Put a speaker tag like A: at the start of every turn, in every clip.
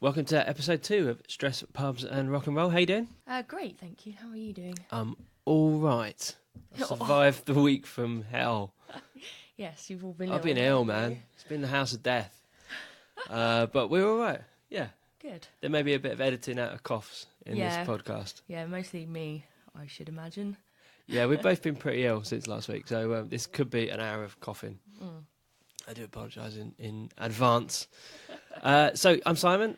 A: Welcome to episode 2 of Stress, Pubs and Rock and Roll. How you doing?
B: Great, thank you. How are you doing?
A: All right. I survived the week from hell.
B: Yes, you've all been
A: I've been ill, man. It's been the house of death. But we're all right. Yeah.
B: Good.
A: There may be a bit of editing out of coughs in this podcast.
B: Yeah, mostly me, I should imagine.
A: Yeah, we've both been pretty ill since last week, so this could be an hour of coughing. I do apologise in advance. So I'm Simon.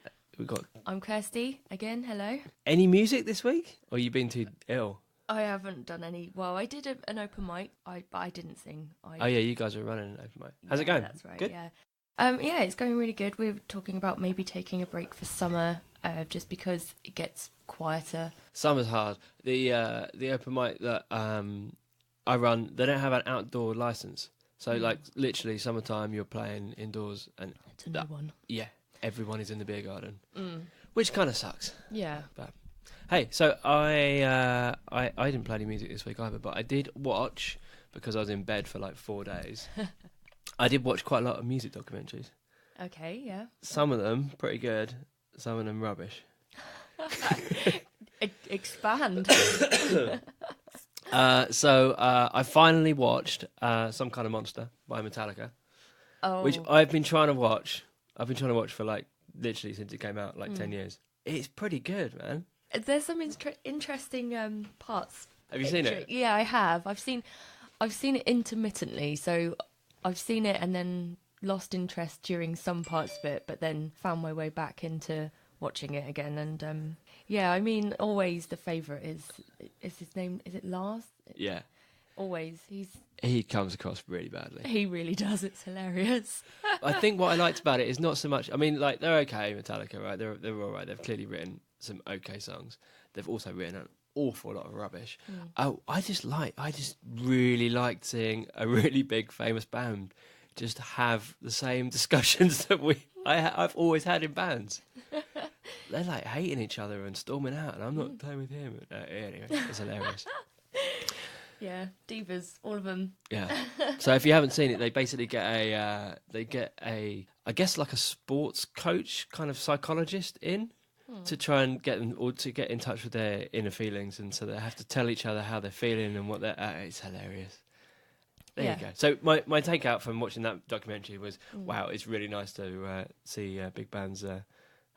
B: I'm Kirsty again. Hello.
A: Any music this week, or you been too ill?
B: I haven't done any. Well, I did an open mic, but I didn't sing.
A: Oh yeah, you guys are running an open mic. How's it going?
B: That's right.
A: Good?
B: Yeah. Yeah, it's going really good. We're talking about maybe taking a break for summer, just because it gets quieter.
A: Summer's hard. The open mic that I run, they don't have an outdoor license. So like literally summertime you're playing indoors and
B: It's a new one.
A: Yeah, everyone is in the beer garden. Which kind of sucks.
B: Yeah.
A: But hey, so I didn't play any music this week either, but I did watch, because I was in bed for like 4 days. I did watch quite a lot of music documentaries.
B: Okay, yeah.
A: Some of them pretty good, some of them rubbish.
B: Expand.
A: So I finally watched Some Kind of Monster by Metallica, which I've been trying to watch. I've been trying to watch for like literally since it came out, like 10 years. It's pretty good, man.
B: There's some interesting parts.
A: Have you seen it?
B: Yeah, I have. I've seen it intermittently. So I've seen it and then lost interest during some parts of it, but then found my way back into watching it again. And yeah, I mean, always the favourite is his name. Is it Lars?
A: Yeah.
B: Always.
A: He comes across really badly.
B: He really does. It's hilarious.
A: I think what I liked about it is not so much. I mean, like they're okay, Metallica, right? They're all right. They've clearly written some okay songs. They've also written an awful lot of rubbish. Oh, I just really liked seeing a really big famous band just have the same discussions that I've always had in bands. They're like hating each other and storming out, and I'm not playing with him. Anyway, it's hilarious.
B: Yeah, divas, all of them.
A: Yeah. So if you haven't seen it, they basically get a I guess like a sports coach kind of psychologist in to try and get them, or to get in touch with their inner feelings, and so they have to tell each other how they're feeling and what they're. It's hilarious. There you go. So my takeout from watching that documentary was, wow, it's really nice to see big bands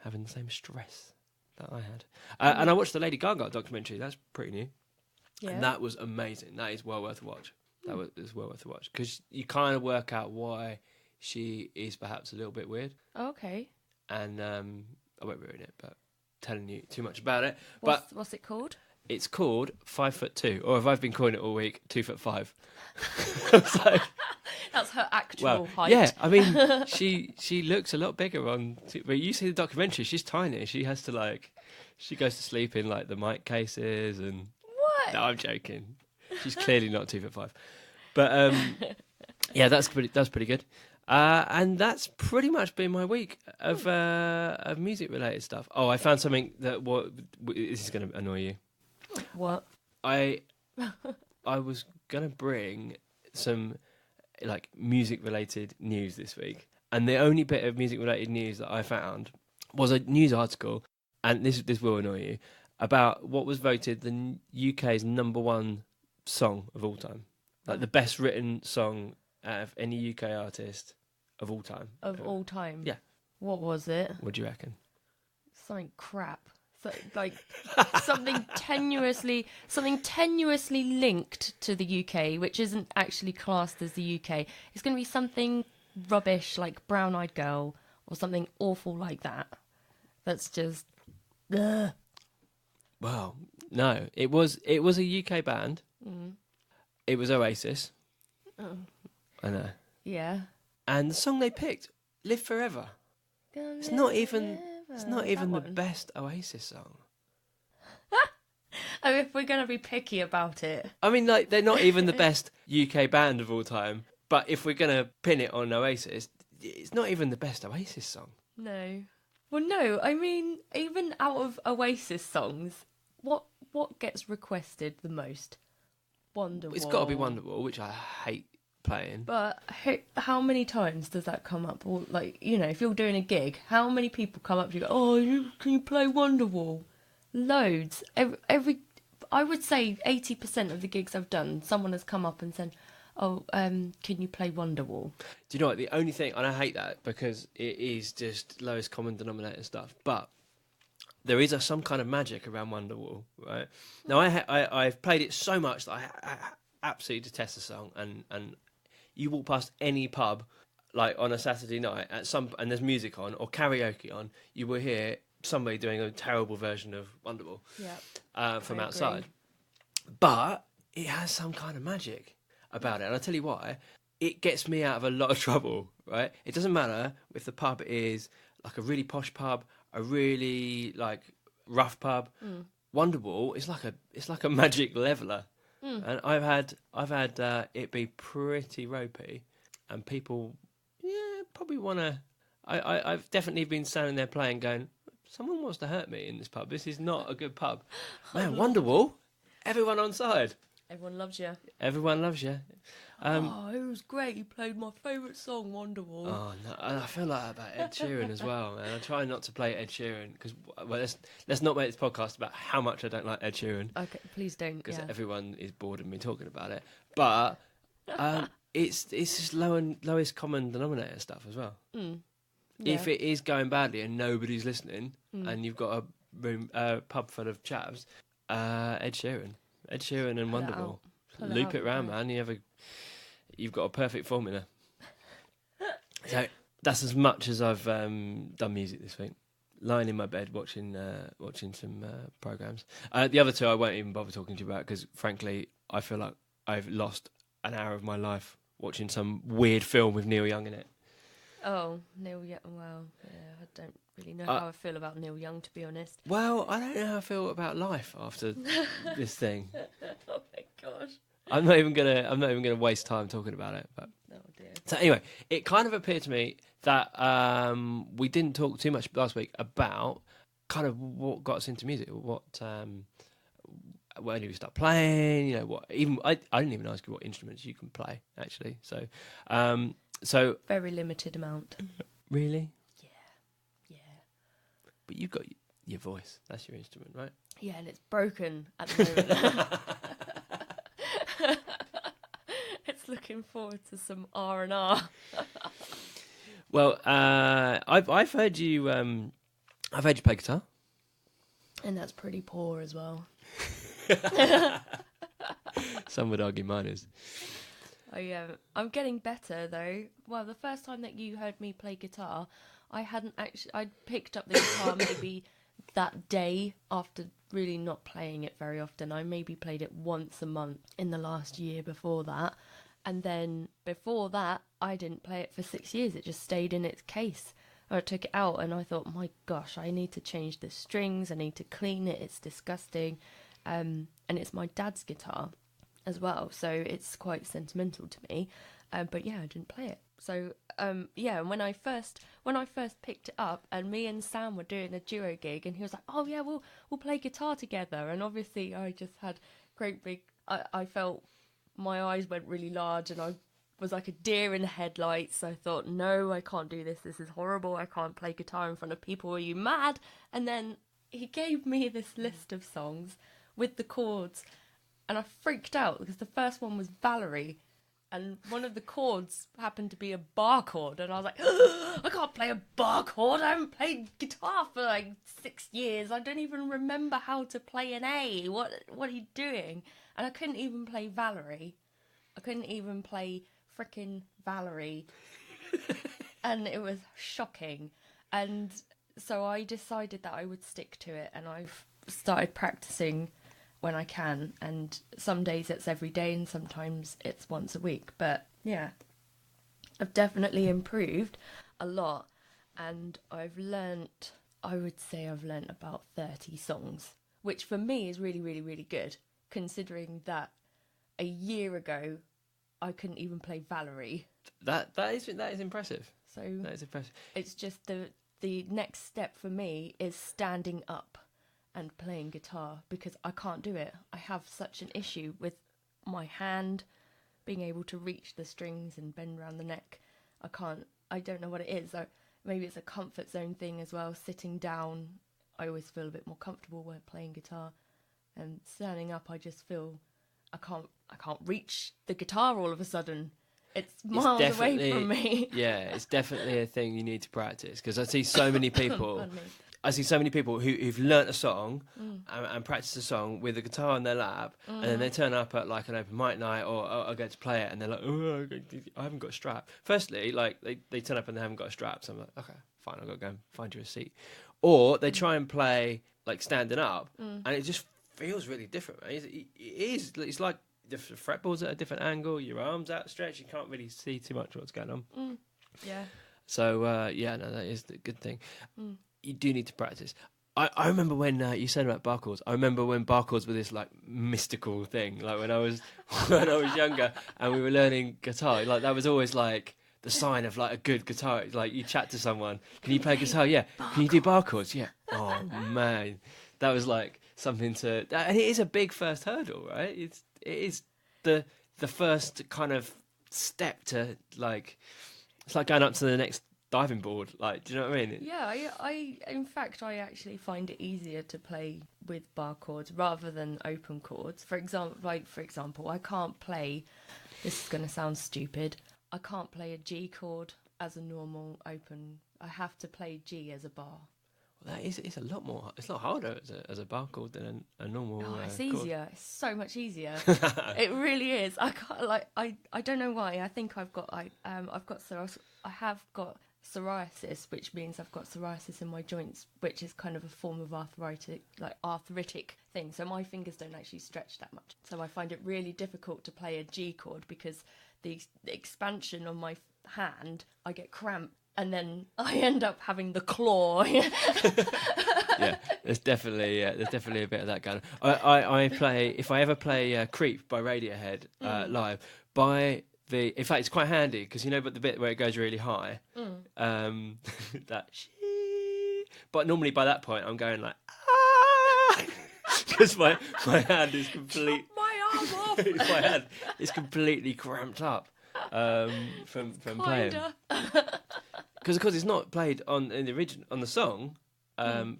A: having the same stress that I had. And I watched the Lady Gaga documentary. That's pretty new. Yeah. And that was amazing. That is well worth a watch. It's well worth a watch, because you kind of work out why she is perhaps a little bit weird.
B: Okay.
A: And I won't ruin it, but telling you too much about it.
B: What's it called?
A: It's called 5'2", or if I've been calling it all week, 2'5". So,
B: that's her actual height.
A: Yeah, I mean, she looks a lot bigger on. But you see the documentary, she's tiny. She has to she goes to sleep in like the mic cases and.
B: What?
A: No, I'm joking. She's clearly not 2'5", but yeah, that's pretty good. And that's pretty much been my week of music related stuff. Oh, I found something that this is going to annoy you.
B: What?
A: I was gonna bring some like music related news this week, and the only bit of music related news that I found was a news article, and this will annoy you, about what was voted the UK's #1 song of all time, like the best written song out of any UK artist of all time.
B: Of all time?
A: Yeah.
B: What was it?
A: What do you reckon?
B: Something crap. So, like something tenuously linked to the UK, which isn't actually classed as the UK. It's going to be something rubbish like Brown Eyed Girl or something awful like that. That's just. Ugh.
A: Well, no, it was a UK band. It was Oasis.
B: Oh.
A: I know.
B: Yeah.
A: And the song they picked, "Live Forever." It's not even the best Oasis song.
B: I mean, if we're going to be picky about it.
A: I mean, like, they're not even the best UK band of all time. But if we're going to pin it on Oasis, it's not even the best Oasis song.
B: No. Well, no, I mean, even out of Oasis songs, what gets requested the most? Wonderwall.
A: It's got to be Wonderwall, which I hate playing.
B: But how many times does that come up? Or like, you know, if you're doing a gig, how many people come up to you? Can you play Wonderwall? Loads. Every I would say 80% of the gigs I've done, someone has come up and said, can you play Wonderwall?
A: Do you know what? The only thing, and I hate that because it is just lowest common denominator stuff, but there is some kind of magic around Wonderwall, right? Now, I've played it so much that I absolutely detest the song, and you walk past any pub, like on a Saturday night, and there's music on, or karaoke on, you will hear somebody doing a terrible version of Wonderwall from outside. But it has some kind of magic about it, and I'll tell you why. It gets me out of a lot of trouble, right? It doesn't matter if the pub is like a really posh pub, a really like rough pub. Wonderwall is like a magic leveler, and I've had it be pretty ropey, and people probably want to. I've definitely been standing there playing, going, someone wants to hurt me in this pub. This is not a good pub. Man, Wonderwall, everyone on side.
B: Everyone loves you.
A: Everyone loves you.
B: It was great. You played my favourite song, Wonderwall.
A: Oh no, I feel like that about Ed Sheeran as well, man. I try not to play Ed Sheeran because let's not make this podcast about how much I don't like Ed Sheeran.
B: Okay, please don't.
A: Because everyone is bored of me talking about it. But it's just lowest common denominator stuff as well. If it is going badly and nobody's listening, and you've got a pub full of chavs, Ed Sheeran and Wonderwall, loop it round, man. You've got a perfect formula. So that's as much as I've done music this week. Lying in my bed watching some programs. The other two I won't even bother talking to you about because, frankly, I feel like I've lost an hour of my life watching some weird film with Neil Young in it.
B: Oh, Neil Young. Well, I don't really know how I feel about Neil Young, to be honest.
A: Well, I don't know how I feel about life after this thing.
B: Oh my gosh.
A: I'm not even gonna waste time talking about it. But
B: oh dear.
A: So anyway, it kind of appeared to me that we didn't talk too much last week about kind of what got us into music, when did we start playing? You know, what even I didn't even ask you what instruments you can play actually. So
B: very limited amount.
A: Really?
B: Yeah.
A: But you've got your voice. That's your instrument, right?
B: Yeah, and it's broken at the moment. It's looking forward to some R&R.
A: Well, I've heard you play guitar,
B: and that's pretty poor as well.
A: Some would argue mine is.
B: I'm getting better though. Well, the first time that you heard me play guitar, I'd picked up the guitar maybe that day after really not playing it very often. I maybe played it once a month in the last year before that. And then before that, I didn't play it for 6 years. It just stayed in its case. I took it out and I thought, my gosh, I need to change the strings. I need to clean it. It's disgusting. And it's my dad's guitar as well. So it's quite sentimental to me. But yeah, I didn't play it. So, and when I first picked it up and me and Sam were doing a duo gig and he was like, oh yeah, we'll play guitar together. And obviously I just had great big, I felt my eyes went really large and I was like a deer in the headlights. I thought, no, I can't do this. This is horrible. I can't play guitar in front of people. Are you mad? And then he gave me this list of songs with the chords and I freaked out because the first one was Valerie. And one of the chords happened to be a bar chord. And I was like, I can't play a bar chord. I haven't played guitar for like 6 years. I don't even remember how to play an A. What are you doing? And I couldn't even play Valerie. I couldn't even play frickin' Valerie. And it was shocking. And so I decided that I would stick to it. And I've started practicing when I can, and some days it's every day and sometimes it's once a week. But yeah, I've definitely improved a lot, and I would say I've learnt about 30 songs, which for me is really, really, really good, considering that a year ago I couldn't even play Valerie.
A: That is impressive.
B: So
A: that is impressive.
B: It's just the next step for me is standing up and playing guitar, because I can't do it. I have such an issue with my hand being able to reach the strings and bend around the neck. I don't know what it is. Maybe it's a comfort zone thing as well. Sitting down, I always feel a bit more comfortable when playing guitar. And standing up, I just feel I can't reach the guitar all of a sudden. It's miles away from me.
A: Yeah, it's definitely a thing you need to practice, because I see so many people. Who've learnt a song and practiced a song with a guitar in their lap, and then they turn up at like an open mic night or I get to play it, and they're like, "Oh, I haven't got a strap." Firstly, like they turn up and they haven't got a strap, so I'm like, "Okay, fine, I've got to go and find you a seat." Or they try and play like standing up, and it just feels really different. Right? It's like the fretboards at a different angle, your arms outstretched, you can't really see too much what's going on.
B: Yeah.
A: So that is the good thing. You do need to practice. I remember when you said about bar chords. I remember when bar chords were this like mystical thing. Like when I was younger and we were learning guitar, like that was always like the sign of like a good guitar. Like you chat to someone, can you play guitar? Yeah. Can you do bar chords? Yeah. Oh man, that was like something to. And it is a big first hurdle, right? It is the first kind of step to like. It's like going up to the next diving board. Like, do you know what I mean?
B: Yeah, I in fact I actually find it easier to play with bar chords rather than open chords. For example, I can't play. This is going to sound stupid. I can't play a G chord as a normal open. I have to play G as a bar.
A: Well, it's a lot more. It's a lot harder as a bar chord than a normal.
B: Oh, it's easier. It's so much easier. It really is. I can't I don't know why. I think I've got psoriasis, which means I've got psoriasis in my joints, which is kind of a form of arthritic thing. So my fingers don't actually stretch that much. So I find it really difficult to play a G chord because the expansion on my hand, I get cramp. And then I end up having the claw.
A: Yeah, there's definitely a bit of that going on. I play, if I ever play Creep by Radiohead live, in fact it's quite handy because but the bit where it goes really high, but normally by that point I'm going like, because my hand is complete.
B: Chop my arm off.
A: My hand is completely cramped up from playing. Because of course it's not played on the song.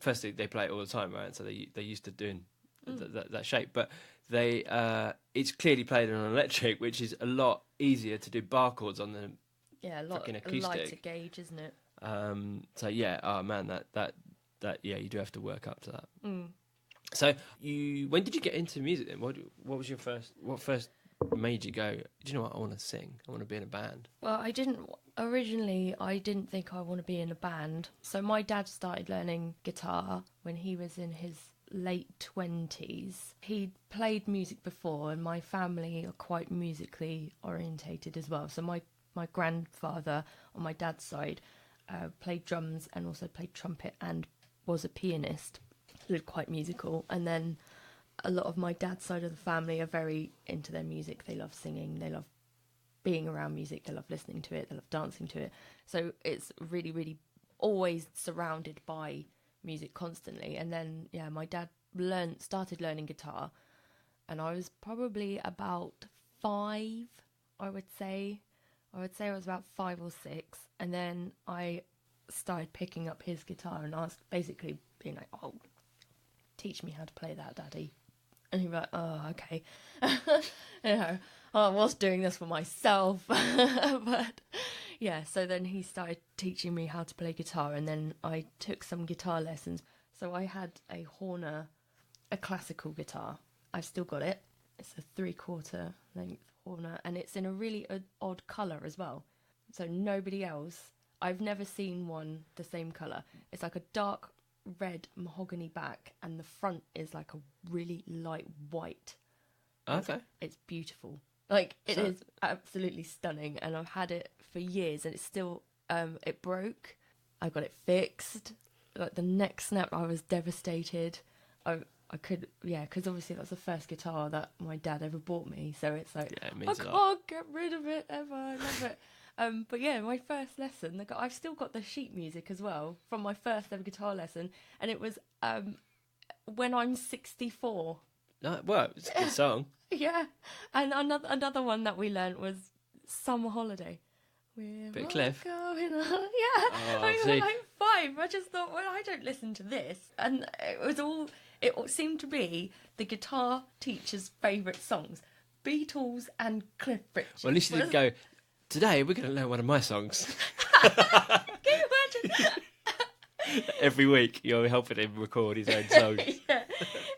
A: Firstly, they play it all the time, right? So they're used to doing that shape. But it's clearly played on an electric, which is a lot easier to do bar chords on the fucking acoustic.
B: A lighter gauge, isn't it?
A: So yeah, oh man, that you do have to work up to that. So when did you get into music then? What was your first? What first made you go, do you know what, I want to sing, I want to be in a band?
B: Well, originally I didn't think I want to be in a band. So my dad started learning guitar when he was in his late 20s. He'd played music before, and my family are quite musically orientated as well. So my grandfather on my dad's side played drums and also played trumpet and was a pianist. So they're quite musical. And then a lot of my dad's side of the family are very into their music. They love singing, they love being around music, they love listening to it, they love dancing to it. So it's really, really always surrounded by music constantly. And then, my dad started learning guitar, and I was probably about 5, I would say. I was about 5 or 6. And then I started picking up his guitar and basically being like, "Oh, teach me how to play that, Daddy." And he was like, "Oh, okay." I was doing this for myself. But yeah, so then he started teaching me how to play guitar, and then I took some guitar lessons. So I had a Horner, a classical guitar. I've still got it. It's a 3/4 length Horner, and it's in a really odd colour as well. So nobody else, I've never seen one the same colour. It's like a dark red mahogany back, and the front is like a really light white.
A: Okay.
B: It's beautiful. Like, it is absolutely stunning, and I've had it for years, and it's still, it broke. I got it fixed. Like, the neck snap, I was devastated. I could, because obviously that's the first guitar that my dad ever bought me, so it's like, I can't get rid of it ever. I love it. But yeah, my first lesson, I've still got the sheet music as well from my first ever guitar lesson, and it was when I'm 64.
A: No, well, it's a good song.
B: Yeah, and another one that we learnt was Summer Holiday. We're
A: Bit of Cliff.
B: going on. Yeah,
A: Oh,
B: I
A: see.
B: was like 5. I just thought, well, I don't listen to this, and it seemed to be the guitar teacher's favourite songs, Beatles and Cliff Richard.
A: Well, at least you didn't go, today we're going to learn one of my songs.
B: Can you imagine?
A: Every week you're helping him record his own songs.
B: Yeah,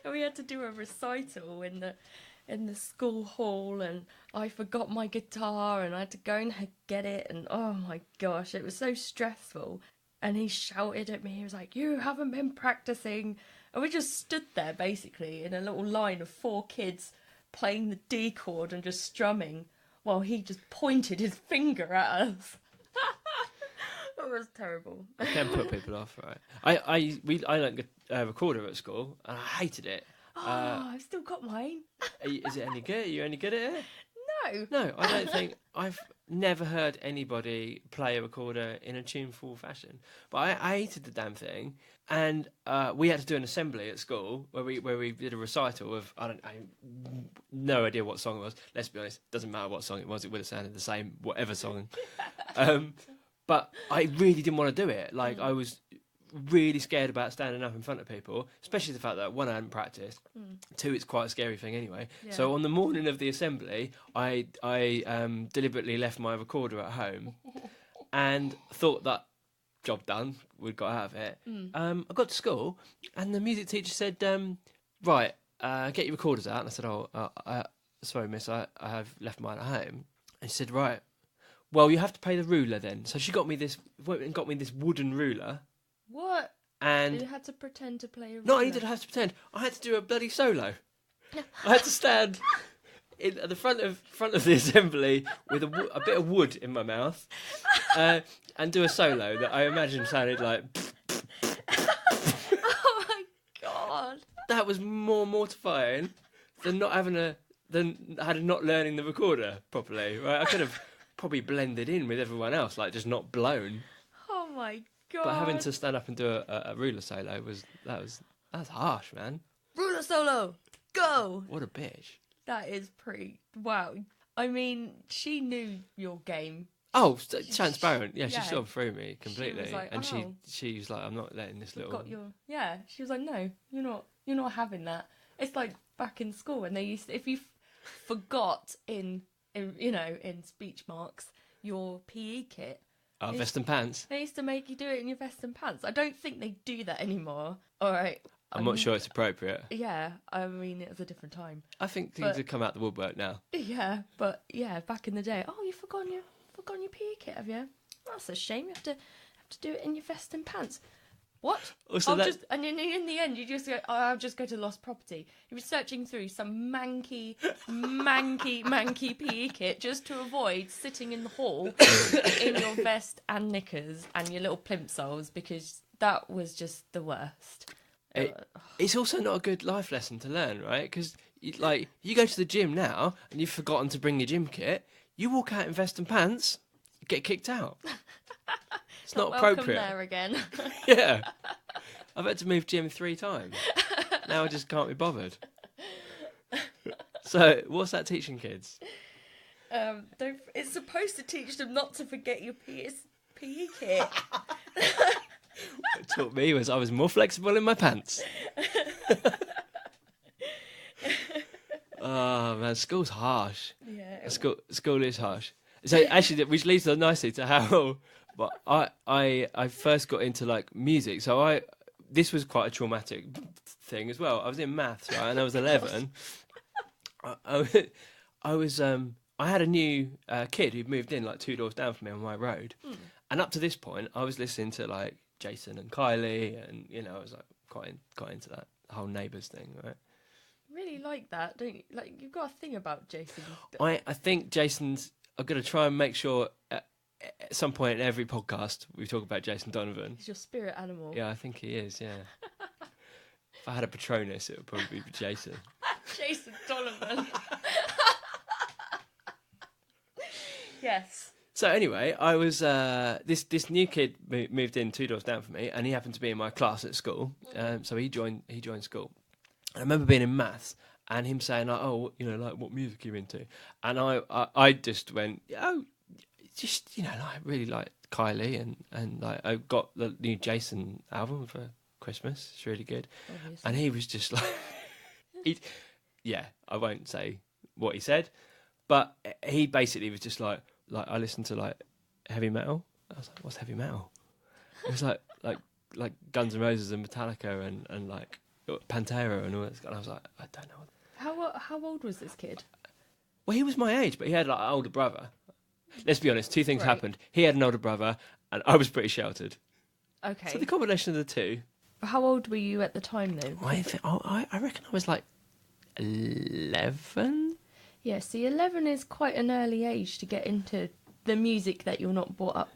B: and we had to do a recital in the school hall, and I forgot my guitar, and I had to go and get it, and oh my gosh, it was so stressful. And he shouted at me, he was like, "You haven't been practicing," and we just stood there basically in a little line of 4 kids playing the D chord and just strumming, while he just pointed his finger at us. It was terrible.
A: It can put people off, right? I learned a recorder at school, and I hated it.
B: I've still got mine.
A: Is it any good? Are you any good at it?
B: No.
A: No, I don't think. I've never heard anybody play a recorder in a tuneful fashion. But I hated the damn thing, and we had to do an assembly at school where we did a recital of I no idea what song it was. Let's be honest, doesn't matter what song it was. It would have sounded the same, whatever song. But I really didn't want to do it. Like, I was really scared about standing up in front of people, especially the fact that, 1, I hadn't practiced, 2, it's quite a scary thing anyway. Yeah. So on the morning of the assembly, I deliberately left my recorder at home and thought that job done, we'd got out of it. I got to school and the music teacher said, right, get your recorders out. And I said, sorry miss, I have left mine at home. And she said, right, well, you have to pay the ruler then. So she got me this wooden ruler.
B: What?
A: And
B: you had to pretend to play a ruler.
A: Not only did I have to pretend, I had to do a bloody solo. I had to stand at the front of the assembly with a bit of wood in my mouth and do a solo that I imagine sounded like...
B: Oh my God.
A: That was more mortifying than not learning the recorder properly, right? I could have probably blended in with everyone else, like just not blown.
B: Oh my God.
A: But having to stand up and do a ruler solo that's harsh, man.
B: Ruler solo, go!
A: What a bitch.
B: That is pretty... Wow. I mean, she knew your game.
A: Oh, transparent. Yeah, she saw through me completely.
B: She was like,
A: and
B: oh,
A: she was like, I'm not letting this little...
B: Yeah, she was like, no, you're not having that. It's like back in school when they used to, if you forgot in speech marks, your PE kit.
A: Vest and pants.
B: They used to make you do it in your vest and pants. I don't think they do that anymore. All right.
A: I'm not sure it's appropriate.
B: Yeah, I mean, it was a different time.
A: I think things have come out the woodwork now.
B: Yeah, but yeah, back in the day. Oh, you've forgotten your PE kit, have you? That's a shame. You have to do it in your vest and pants. What?
A: Also,
B: and in the end, you just go, oh, I'll just go to Lost Property. You were searching through some manky PE kit just to avoid sitting in the hall in your vest and knickers and your little plimsolls, because that was just the worst.
A: It's also not a good life lesson to learn, right? Because you go to the gym now and you've forgotten to bring your gym kit. You walk out in vest and pants, you get kicked out. It's not appropriate.
B: Welcome there again.
A: Yeah. I've had to move gym 3 times. Now I just can't be bothered. So, what's that teaching kids?
B: It's supposed to teach them not to forget your PE kit.
A: What it taught me was I was more flexible in my pants. Oh, man, school's harsh.
B: Yeah.
A: School is harsh. So, actually, which leads us nicely to how... But I first got into like music, so this was quite a traumatic thing as well. I was in maths, right, and I was 11. I had a new kid who'd moved in like 2 doors down from me on my road, and up to this point, I was listening to like Jason and Kylie, and I was like quite into that whole Neighbours thing, right?
B: Really like that, don't you? Like, you've got a thing about Jason.
A: I think Jason's. I'm gonna try and make sure. At some point in every podcast, we talk about Jason Donovan.
B: He's your spirit animal.
A: Yeah, I think he is, yeah. If I had a Patronus, it would probably be Jason.
B: Jason Donovan. Yes.
A: So anyway, I was... this new kid moved in 2 doors down from me, and he happened to be in my class at school. So he joined school. I remember being in maths, and him saying like, oh, you know, like what music are you into? And I just went, oh, just, you know, like, I really like Kylie, and like I got the new Jason album for Christmas. It's really good.
B: Obviously.
A: And he was just like, I won't say what he said, but he basically was just like I listened to like heavy metal. I was like, what's heavy metal? It was like Guns N' Roses and Metallica and like Pantera and all that. And I was like, I don't know.
B: How old was this kid?
A: Well, he was my age, but he had like an older brother. Let's be honest, two things
B: Right.
A: happened. He had an older brother, and I was pretty sheltered.
B: Okay.
A: So the combination of the two.
B: How old were you at the time, though?
A: I reckon I was like 11.
B: Yeah, see, 11 is quite an early age to get into the music that you're not brought up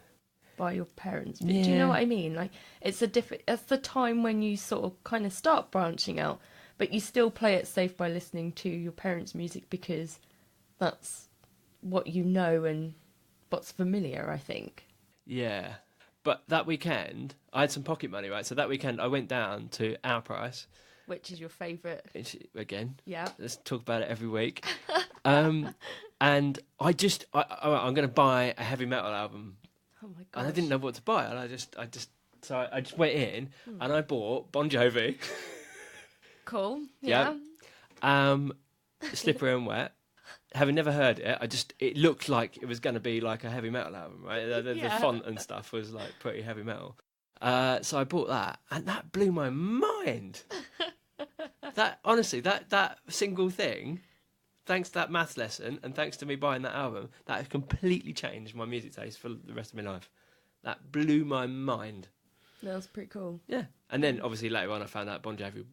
B: by your parents. Do you know what I mean? Like, it's the time when you sort of kind of start branching out, but you still play it safe by listening to your parents' music because that's what you know and what's familiar, I think.
A: Yeah. But that weekend, I had some pocket money, right? So that weekend, I went down to Our Price.
B: Which is your favourite?
A: Again,
B: Yeah.
A: let's talk about it every week. And I'm going to buy a heavy metal album.
B: Oh my god!
A: And I didn't know what to buy, and I just went in and I bought Bon Jovi.
B: Cool. Yeah.
A: Slippery and Wet. Having never heard it, it looked like it was going to be like a heavy metal album, right? The font and stuff was like pretty heavy metal. So I bought that, and that blew my mind. That honestly, that single thing, thanks to that maths lesson and thanks to me buying that album, that has completely changed my music taste for the rest of my life. That blew my mind.
B: That was pretty cool.
A: Yeah. And then obviously later on I found out Bon Jovi,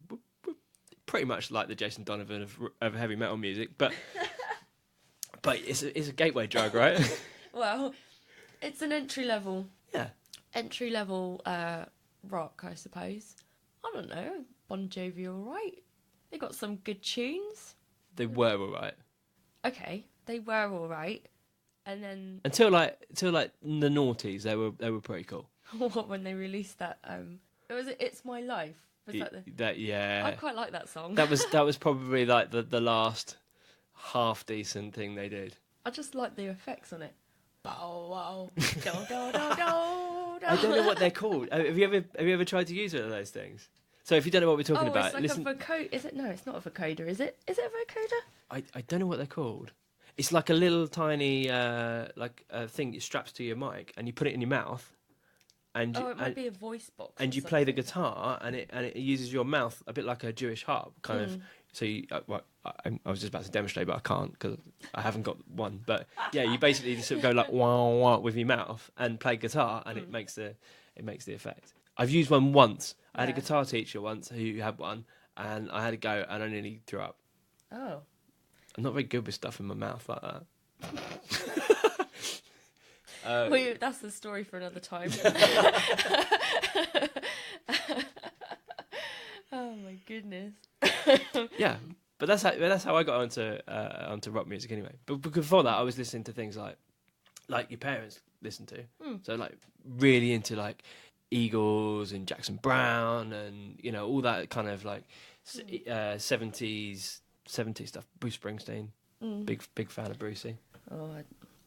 A: pretty much like the Jason Donovan of heavy metal music, but it's a gateway drug, right?
B: Well, it's an entry level.
A: Yeah.
B: Entry level rock, I suppose. I don't know. Bon Jovi, all right. They got some good tunes.
A: They were all right.
B: Okay, they were all right, and then
A: until like the noughties, they were pretty cool.
B: what, when they released that? It's My Life. Was that
A: yeah.
B: I quite like that song.
A: That was probably like the last half decent thing they did.
B: I just like the effects on it. Bow wow, do do do do.
A: I don't know what they're called. Have you ever tried to use one of those things? So if you don't know what we're talking about,
B: it's like
A: listen.
B: a vocoder. Is it? No, it's not a vocoder. Is it? Is it a vocoder?
A: I don't know what they're called. It's like a little tiny thing that straps to your mic, and you put it in your mouth. And
B: it might be a voice box.
A: And you play the guitar, and it uses your mouth a bit like a Jewish harp, kind of. So I was just about to demonstrate, but I can't because I haven't got one. But yeah, you basically just sort of go like wah wah with your mouth and play guitar, and it makes the effect. I've used one once. I had a guitar teacher once who had one, and I had a go, and I nearly threw up.
B: Oh.
A: I'm not very good with stuff in my mouth like that.
B: Well, that's the story for another time. Oh my goodness.
A: Yeah, but that's how I got onto rock music anyway. But before that, I was listening to things like your parents listened to. So like really into like Eagles and Jackson Browne and all that kind of like 70s stuff. Bruce Springsteen, big fan of Brucey.
B: Oh,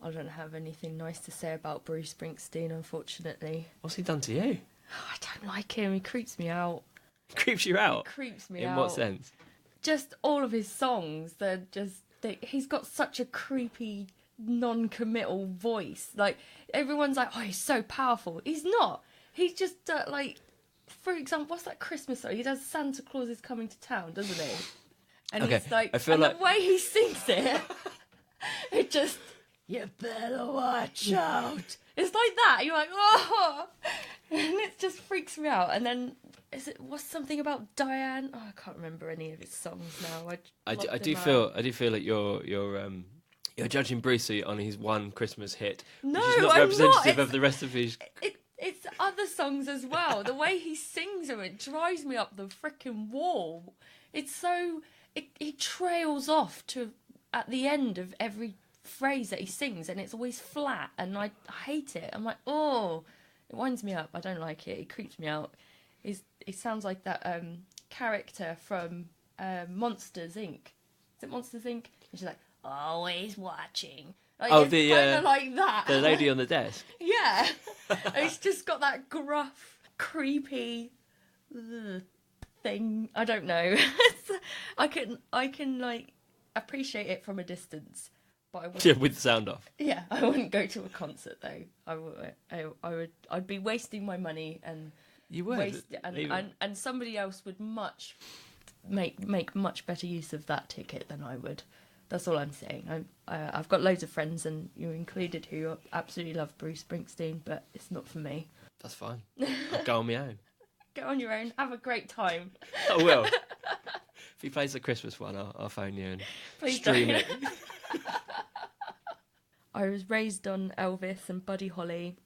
B: I don't have anything nice to say about Bruce Springsteen, unfortunately.
A: What's he done to you?
B: Oh, I don't like him. He creeps me out.
A: Creeps you out?
B: He creeps me out.
A: In what sense?
B: Just all of his songs. He's got such a creepy, non-committal voice. Like, everyone's like, oh, he's so powerful. He's not. He's just, for example, what's that Christmas song? He does Santa Claus is Coming to Town, doesn't he? And he's like, the way he sings it, it just, you better watch out. It's like that. You're like, oh, and it just freaks me out. And then what's something about Diane? Oh, I can't remember any of his songs now.
A: I do feel like you're judging Brucey on his one Christmas hit,
B: no,
A: which is not representative of the rest of his.
B: It's other songs as well. The way he sings them, it drives me up the frickin' wall. It's so he trails off to at the end of every phrase that he sings, and it's always flat, and I hate it. I'm like, oh, it winds me up. I don't like it. It creeps me out. It sounds like that character from Monsters Inc. it Monsters Inc.? And she's like, always watching. Like,
A: Oh,
B: it's kind of like that.
A: the lady on the desk.
B: Yeah. It's just got that gruff, creepy thing. I don't know. I can like appreciate it from a distance, but I wouldn't.
A: Yeah, with the sound off.
B: Yeah, I wouldn't go to a concert though. I'd be wasting my money and
A: You would.
B: and somebody else would make much better use of that ticket than I would. That's all I'm saying. I've got loads of friends, and you included, who absolutely love Bruce Springsteen, but it's not for me.
A: That's fine. I'll go on my own.
B: Go on your own. Have a great time.
A: I will. If he plays the Christmas one, I'll phone you and
B: Please
A: stream
B: don't.
A: it.
B: I was raised on Elvis and Buddy Holly,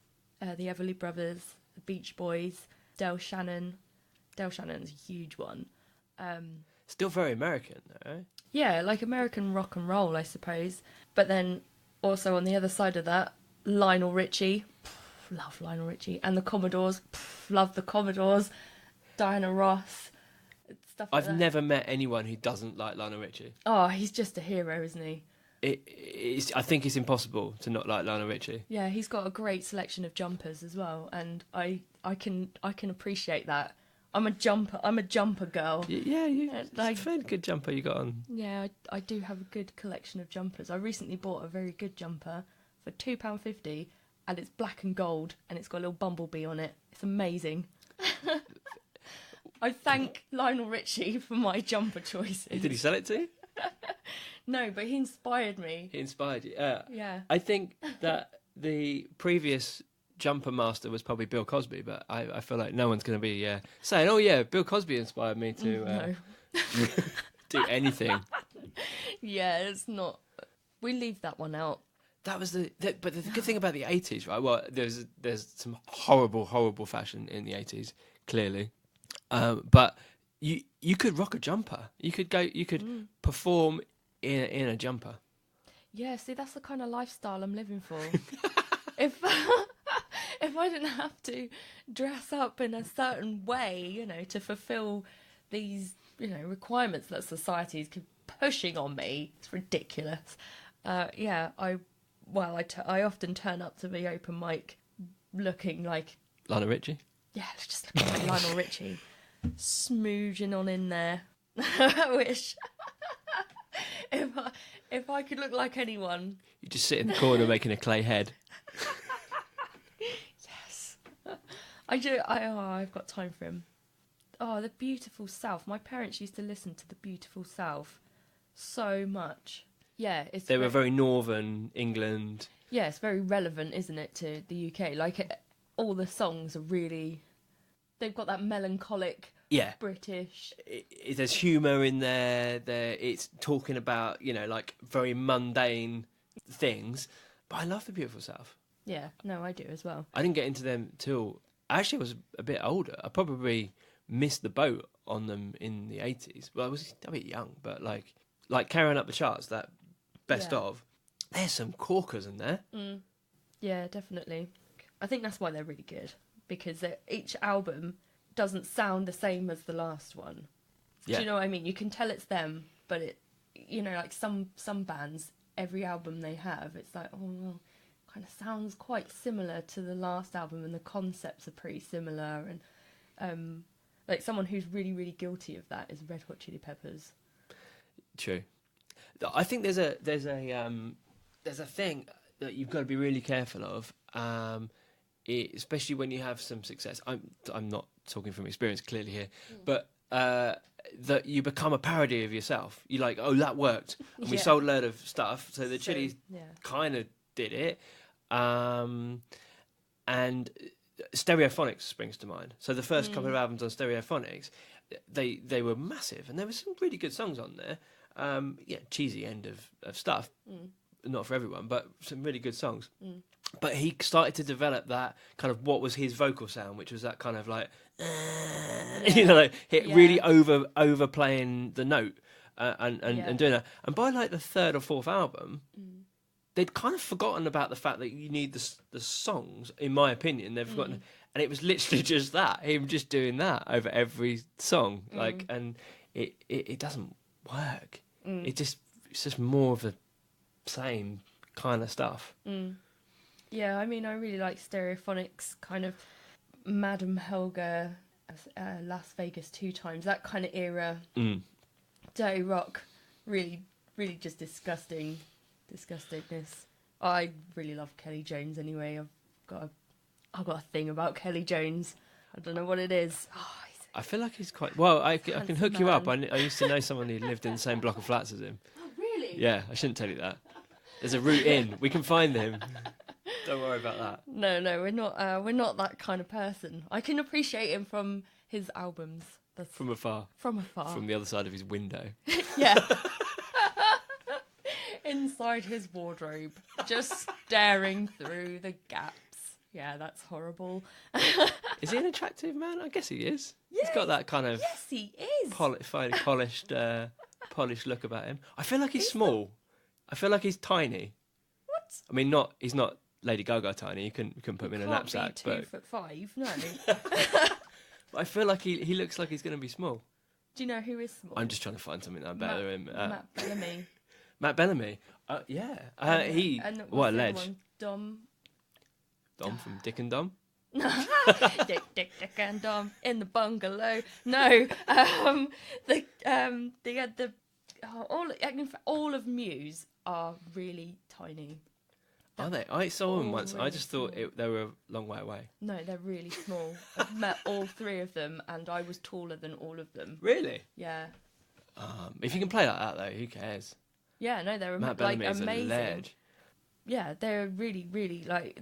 B: the Everly Brothers, the Beach Boys, Del Shannon. Del Shannon's a huge one.
A: Still very American, though, right?
B: Yeah, like American rock and roll, I suppose. But then also on the other side of that, Lionel Richie. Love Lionel Richie. And the Commodores. Love the Commodores. Diana Ross. Stuff like
A: I've
B: that.
A: never met anyone who doesn't like Lionel Richie.
B: Oh, he's just a hero, isn't he?
A: I think it's impossible to not like Lionel Richie.
B: Yeah, he's got a great selection of jumpers as well, and I can appreciate that. I'm a jumper girl.
A: Yeah,
B: Like-
A: it's a fairly good jumper you got on.
B: Yeah, I do have a good collection of jumpers. I recently bought a very good jumper for £2.50, and it's black and gold, and it's got a little bumblebee on it. It's amazing. I thank Lionel Richie for my jumper choices.
A: Did he sell it to you?
B: No, but he inspired me.
A: He inspired you.
B: Yeah.
A: I think that the previous jumper master was probably Bill Cosby, but I feel like no one's going to be saying, "Oh yeah, Bill Cosby inspired me to
B: No.
A: do anything."
B: Yeah, it's not. We leave that one out.
A: That was but the good thing about the 80s, right? Well, there's some horrible fashion in the 80s, clearly, but you could rock a jumper. You could perform in a jumper.
B: Yeah, see, that's the kind of lifestyle I'm living for. if I didn't have to dress up in a certain way, to fulfill these, requirements that society is pushing on me, it's ridiculous. I often turn up to the open mic looking like
A: Lionel Richie.
B: Yeah, it's just looking like Lionel Richie, smooching on in there. I wish if I could look like anyone.
A: You just sit in the corner making a clay head.
B: Yes, I do. I've got time for him. Oh, the Beautiful South. My parents used to listen to the Beautiful South so much. Yeah,
A: They were very northern England.
B: Yeah, it's very relevant, isn't it, to the UK? Like, all the songs are really... They've got that melancholic British...
A: There's humour in there. It's talking about, like very mundane things. But I love the Beautiful South.
B: Yeah, no, I do as well.
A: I didn't get into them till... Actually, I was a bit older. I probably missed the boat on them in the 80s. Well, I was a bit young, but like carrying up the charts, that best of... There's some corkers in there.
B: Mm. Yeah, definitely. I think that's why they're really good, because each album doesn't sound the same as the last one.
A: Yeah.
B: Do you know what I mean? You can tell it's them, but it, like some bands, every album they have, it's like, oh, well, kind of sounds quite similar to the last album, and the concepts are pretty similar. And like someone who's really, really guilty of that is Red Hot Chili Peppers.
A: True. I think there's a thing that you've got to be really careful of, especially when you have some success. I'm not talking from experience clearly here, but that you become a parody of yourself. You're like, oh, that worked, and we sold a load of stuff, so the Chili's kind of did it, and Stereophonics springs to mind. So the first couple of albums on Stereophonics, they were massive, and there were some really good songs on there. Cheesy end of stuff. Not for everyone, but some really good songs. But he started to develop that kind of what was his vocal sound, which was that kind of like, really overplaying the note and doing that. And by like the third or fourth album, they'd kind of forgotten about the fact that you need the songs. In my opinion, they've forgotten, and it was literally just that, him just doing that over every song, and it doesn't work. It just it's just more of the same kind of stuff.
B: Yeah, I mean, I really like Stereophonics, kind of Madame Helga, Las Vegas 2 times, that kind of era. Dirty rock, really, really just disgustingness. I really love Kelly Jones anyway. I've got a thing about Kelly Jones. I don't know what it is.
A: I feel like he's quite... Well, I can hook you up. I
B: man.
A: used to know someone who lived in the same block of flats as him.
B: Oh, really?
A: Yeah, I shouldn't tell you that. There's a route in. We can find him. Don't worry about that.
B: No, we're not that kind of person. I can appreciate him from his albums. That's
A: From afar.
B: from afar.
A: From the other side of his window.
B: Yeah. Inside his wardrobe, just staring through the gaps. Yeah, that's horrible.
A: Is he an attractive man? I guess he is.
B: Yes.
A: He's got that kind of
B: Yes, he is.
A: polished look about him. I feel like he's small. I feel like he's tiny.
B: What?
A: I mean, he's not Lady Gaga tiny. You couldn't put him in a knapsack.
B: Can't be 2'5", no.
A: But I feel like he looks like he's going to be small.
B: Do you know who is small?
A: I'm just trying to find something that better him.
B: Matt Bellamy.
A: Matt Bellamy. Yeah.
B: And
A: What a
B: what's the other
A: ledge.
B: one?
A: Dom from Dick and Dom.
B: Dick and Dom in the bungalow. No, all of Muse are really tiny.
A: Are they? I saw them
B: all
A: once. I
B: really
A: just thought
B: small.
A: they were a long way away.
B: No, they're really small. I've met all 3 of them, and I was taller than all of them.
A: Really?
B: Yeah.
A: If you can play like that, though, who cares?
B: Yeah, no, they're
A: Matt
B: like
A: Bellamy is
B: amazing.
A: a ledge.
B: Yeah, they're really, really like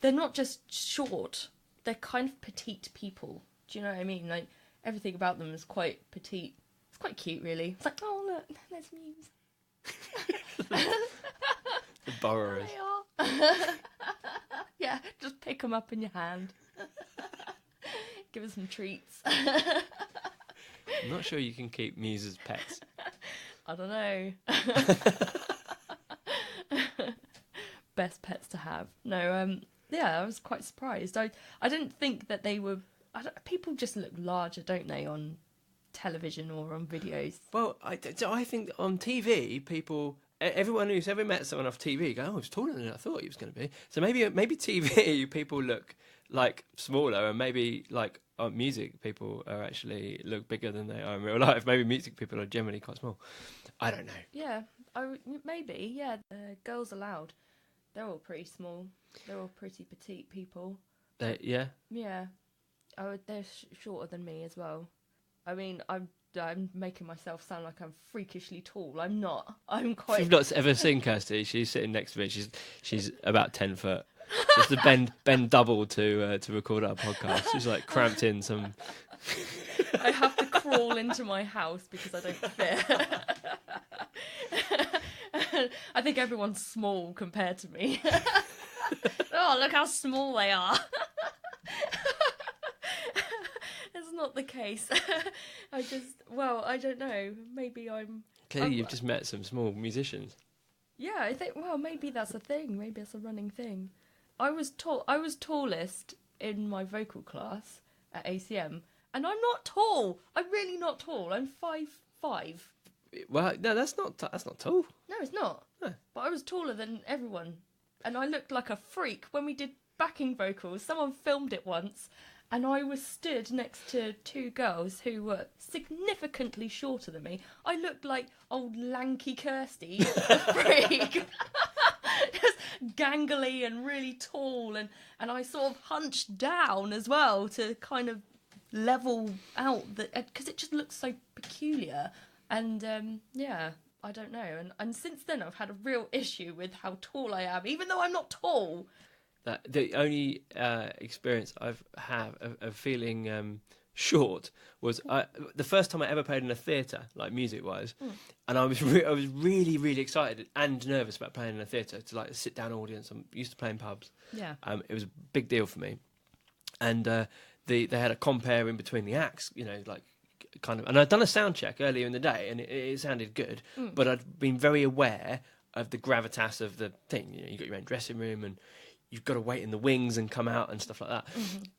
B: they're not just short. They're kind of petite people. Do you know what I mean? Like everything about them is quite petite. It's quite cute, really. It's like, oh look, there's Muse.
A: The borrowers.
B: There they are. Yeah, just pick them up in your hand. Give us some treats.
A: I'm not sure you can keep Muse as pets.
B: I don't know. Best pets to have. No, yeah, I was quite surprised. I didn't think that they were... people just look larger, don't they, on television or on videos?
A: Well, I think on TV, everyone who's ever met someone off TV go, oh, he's taller than I thought he was going to be. So maybe TV people look like smaller, and maybe like music people are actually look bigger than they are in real life. Maybe music people are generally quite small. I don't know.
B: Yeah, maybe. Yeah, Girls Aloud, they're all pretty small. They're all pretty petite people.
A: Yeah.
B: Yeah, they're shorter than me as well. I mean, I'm making myself sound like I'm freakishly tall. I'm not. I'm quite.
A: If you've not ever seen Kirsty, she's sitting next to me. She's about 10 foot. Just to bend double to record our podcast. She's like cramped in some.
B: I have to crawl into my house because I don't fit. I think everyone's small compared to me. Oh, look how small they are. It's not the case. I don't know. Maybe I'm...
A: Clearly you've just met some small musicians.
B: Yeah, I think, maybe that's a thing. Maybe it's a running thing. I was tallest in my vocal class at ACM, and I'm not tall. I'm really not tall. I'm 5'5".
A: Well, no, that's not tall.
B: No, it's not.
A: No.
B: But I was taller than everyone, and I looked like a freak when we did backing vocals. Someone filmed it once, and I was stood next to 2 girls who were significantly shorter than me. I looked like old lanky Kirsty, the freak. Just gangly and really tall, and I sort of hunched down as well to kind of level out, because it just looks so peculiar. And yeah, I don't know. And since then I've had a real issue with how tall I am, even though I'm not tall.
A: The only experience I've had of feeling short was the first time I ever played in a theatre, like music-wise, and I was really, really excited and nervous about playing in a theatre, to like a sit-down audience. I'm used to playing pubs.
B: Yeah.
A: It was a big deal for me, and they had a compare in between the acts, like kind of, and I'd done a sound check earlier in the day, and it sounded good, but I'd been very aware of the gravitas of the thing. You got your own dressing room, and you've got to wait in the wings and come out and stuff like that.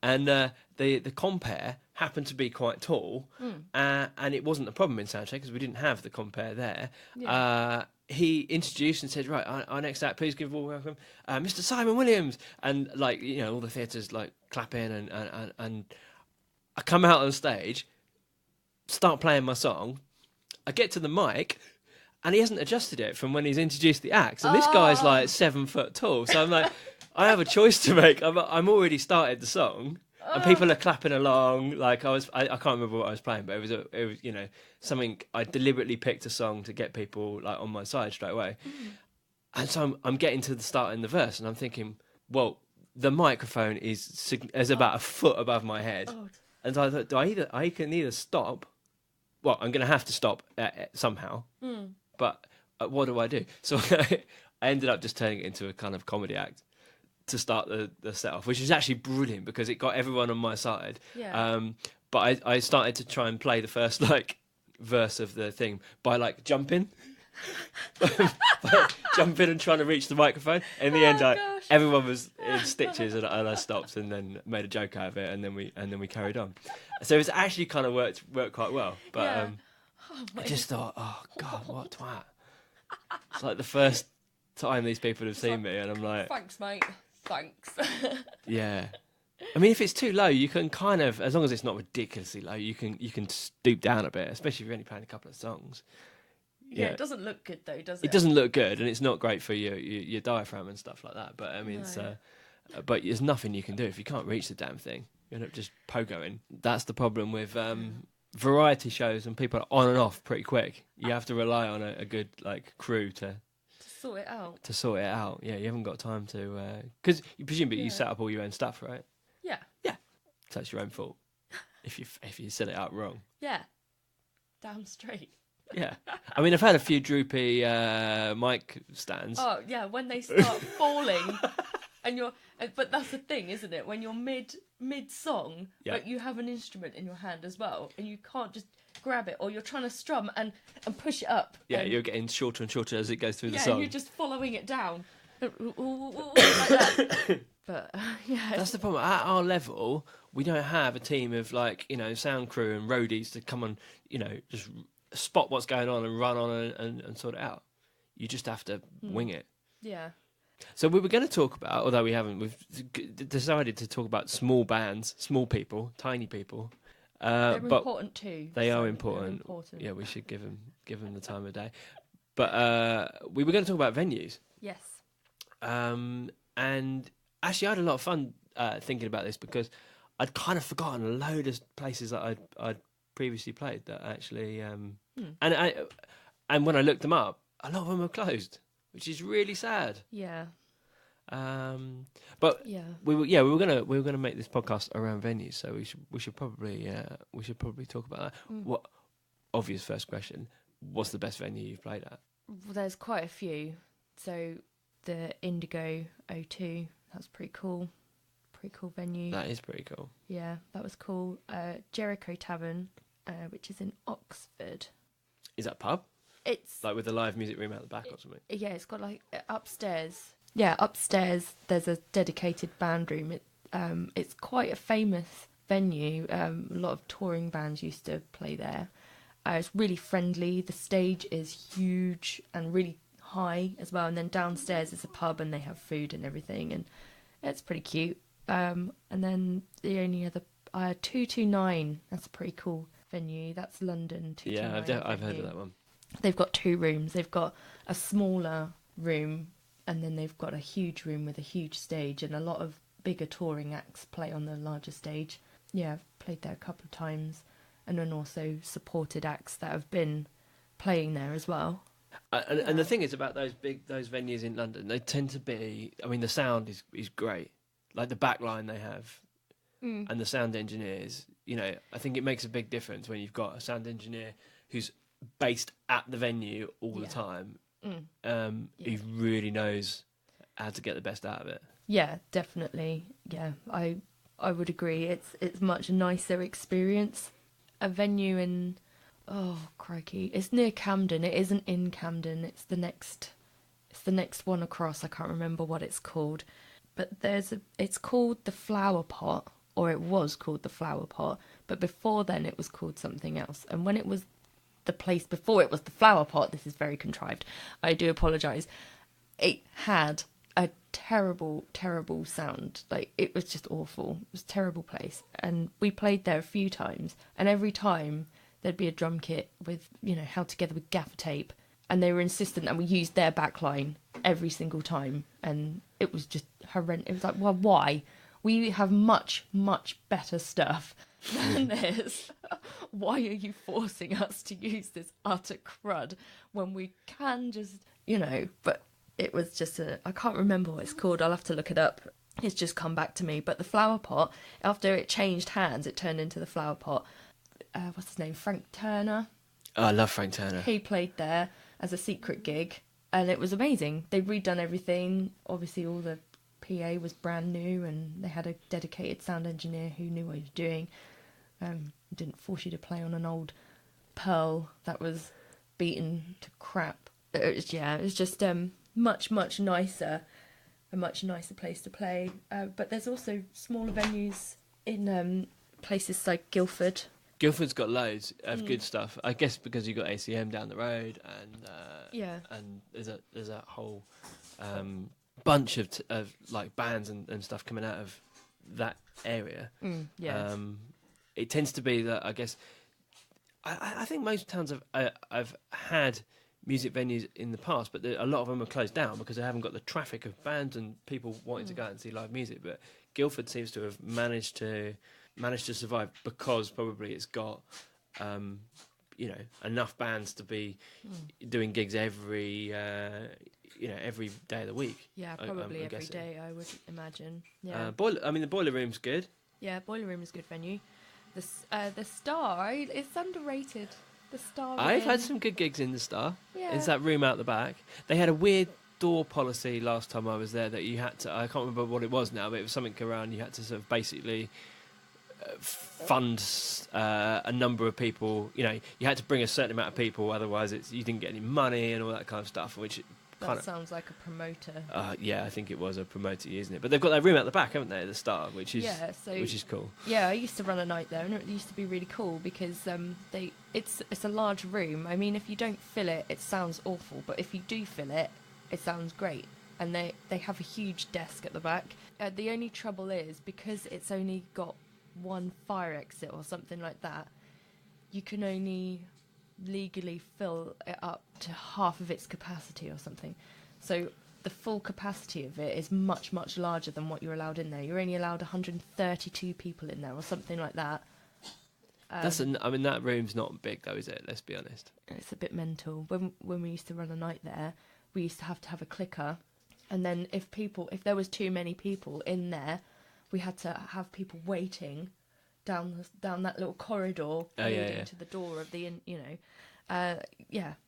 A: And the compere happened to be quite tall, and it wasn't a problem in soundcheck because we didn't have the compere there. He introduced and said, right, our next act, please give a warm welcome, Mr. Simon Williams. And, like, you know, all the theatres, like, clap in, and I come out on stage, start playing my song, I get to the mic, and he hasn't adjusted it from when he's introduced the acts. And this guy's, like, 7 foot tall. So I'm like, I have a choice to make. I'm already started the song. And people are clapping along. Like I can't remember what I was playing, but it was you know, something. I deliberately picked a song to get people like on my side straight away. And so I'm getting to the start in the verse, and I'm thinking, well, the microphone is about a foot above my head, and so I thought, I can either stop. Well, I'm going to have to stop somehow, but what do I do? So I ended up just turning it into a kind of comedy act to start the set off, which is actually brilliant because it got everyone on my side. But I started to try and play the first like verse of the thing by like jumping and trying to reach the microphone. In the end, everyone was in stitches, and I stopped and then made a joke out of it, and then we carried on. So it's actually kind of worked quite well. But I just thought, oh God, what twat! It's like the first time these people have seen me, and I'm like,
B: thanks, mate. Thanks.
A: Yeah. I mean, if it's too low, you can kind of, as long as it's not ridiculously low, you can stoop down a bit, especially if you're only playing a couple of songs.
B: Yeah, it doesn't look good though, does it?
A: It doesn't look good, and it's not great for your diaphragm and stuff like that. But I mean, but there's nothing you can do if you can't reach the damn thing. You end up just pogoing. That's the problem with variety shows, and people are on and off pretty quick. You have to rely on a good like crew to sort it out. Yeah, you haven't got time to because presumably you set up all your own stuff, right? Yeah. So it's your own fault if you set it up wrong.
B: Yeah. Damn straight.
A: Yeah. I mean, I've had a few droopy mic stands.
B: Oh yeah, when they start falling, but that's the thing, isn't it? When you're mid song, but you have an instrument in your hand as well, and you can't just grab it, or you're trying to strum and push it up.
A: Yeah, you're getting shorter and shorter as it goes through the song.
B: Yeah, you're just following it down. Like that. But
A: that's the problem. At our level, we don't have a team of like, you know, sound crew and roadies to come on, you know, just spot what's going on and run on and sort it out. You just have to wing it.
B: Yeah.
A: So we were going to talk about, although we've decided to talk about small bands, small people, tiny people.
B: They're important too.
A: They are important. Yeah, we should give them the time of day. But we were going to talk about venues.
B: Yes.
A: And actually, I had a lot of fun thinking about this because I'd kind of forgotten a load of places that I'd previously played that actually, and when I looked them up, a lot of them are closed, which is really sad.
B: Yeah.
A: But we were gonna make this podcast around venues, so we should probably talk about that. What obvious first question? What's the best venue you've played at?
B: Well, there's quite a few. So the Indigo O2, that's pretty cool. Pretty cool venue.
A: That is pretty cool.
B: Yeah, that was cool. Jericho Tavern, which is in Oxford.
A: Is that a pub?
B: It's
A: like with a live music room out the back or something.
B: Yeah, it's got like upstairs. Yeah, upstairs there's a dedicated band room. It's quite a famous venue. A lot of touring bands used to play there. It's really friendly. The stage is huge and really high as well. And then downstairs is a pub and they have food and everything. And it's pretty cute. And then the only other... 229, that's a pretty cool venue. That's London, 229.
A: Yeah, I've heard of that one.
B: They've got two rooms. They've got a smaller room and then they've got a huge room with a huge stage, and a lot of bigger touring acts play on the larger stage. Yeah, I've played there a couple of times, and then also supported acts that have been playing there as well.
A: And the thing is about those venues in London, they tend to be, I mean, the sound is great. Like the back line they have and the sound engineers, you know, I think it makes a big difference when you've got a sound engineer who's based at the venue all the time, who really knows how to get the best out of it. Yeah,
B: definitely. Yeah, I would agree. It's much nicer experience. A venue in, oh crikey, it's near Camden. It isn't in Camden. It's the next one across. I can't remember what it's called, but it's called the Flower Pot, or it was called the Flower Pot, but before then it was called something else. And when it was the place before it was the Flower Pot, this is very contrived, I do apologise, it had a terrible, terrible sound. Like, it was just awful. It was a terrible place. And we played there a few times, and every time there'd be a drum kit with, held together with gaffer tape, and they were insistent that we used their backline every single time, and it was just horrendous. It was like, well, why? We have much, much better stuff than this. Why are you forcing us to use this utter crud when we can just, but it was just I can't remember what it's called. I'll have to look it up. It's just come back to me. But the Flower Pot, after it changed hands, it turned into the Flower Pot. What's his name? Frank Turner.
A: Oh, I love Frank Turner.
B: He played there as a secret gig, and it was amazing. They'd redone everything. Obviously, all the PA was brand new, and they had a dedicated sound engineer who knew what he was doing. Didn't force you to play on an old Pearl that was beaten to crap. It was just much, much nicer, a much nicer place to play. But there's also smaller venues in places like Guildford.
A: Guildford's got loads of good stuff. I guess because you've got ACM down the road, and there's a whole bunch of like bands and stuff coming out of that area. It tends to be that, I guess, I think most towns have had music venues in the past, but a lot of them are closed down because they haven't got the traffic of bands and people wanting to go out and see live music. But Guildford seems to have managed to survive because probably it's got enough bands to be doing gigs every every day of the week.
B: Yeah, probably every day, I would imagine. Yeah.
A: The Boiler Room's good.
B: Yeah, Boiler Room is a good venue. The Star, it's underrated. The Star.
A: I've had some good gigs in the Star.
B: Yeah.
A: It's that room out the back. They had a weird door policy last time I was there that you had to, I can't remember what it was now, but it was something around you had to sort of basically fund a number of people. You had to bring a certain amount of people, otherwise you didn't get any money and all that kind of stuff, which
B: that sounds like a promoter.
A: Yeah, I think it was a promoter, isn't it? But they've got that room at the back, haven't they, at the Star, which is cool.
B: Yeah, I used to run a night there, and it used to be really cool because it's a large room. I mean, if you don't fill it, it sounds awful, but if you do fill it, it sounds great. And they have a huge desk at the back. The only trouble is, because it's only got one fire exit or something like that, you can only legally fill it up to half of its capacity or something. So the full capacity of it is much, much larger than what you're allowed in there. You're only allowed 132 people in there or something like that.
A: That room's not big though, is it? Let's be honest.
B: It's a bit mental. When we used to run a night there, we used to have a clicker, and then if there was too many people in there, we had to have people waiting down that little corridor leading to the door of the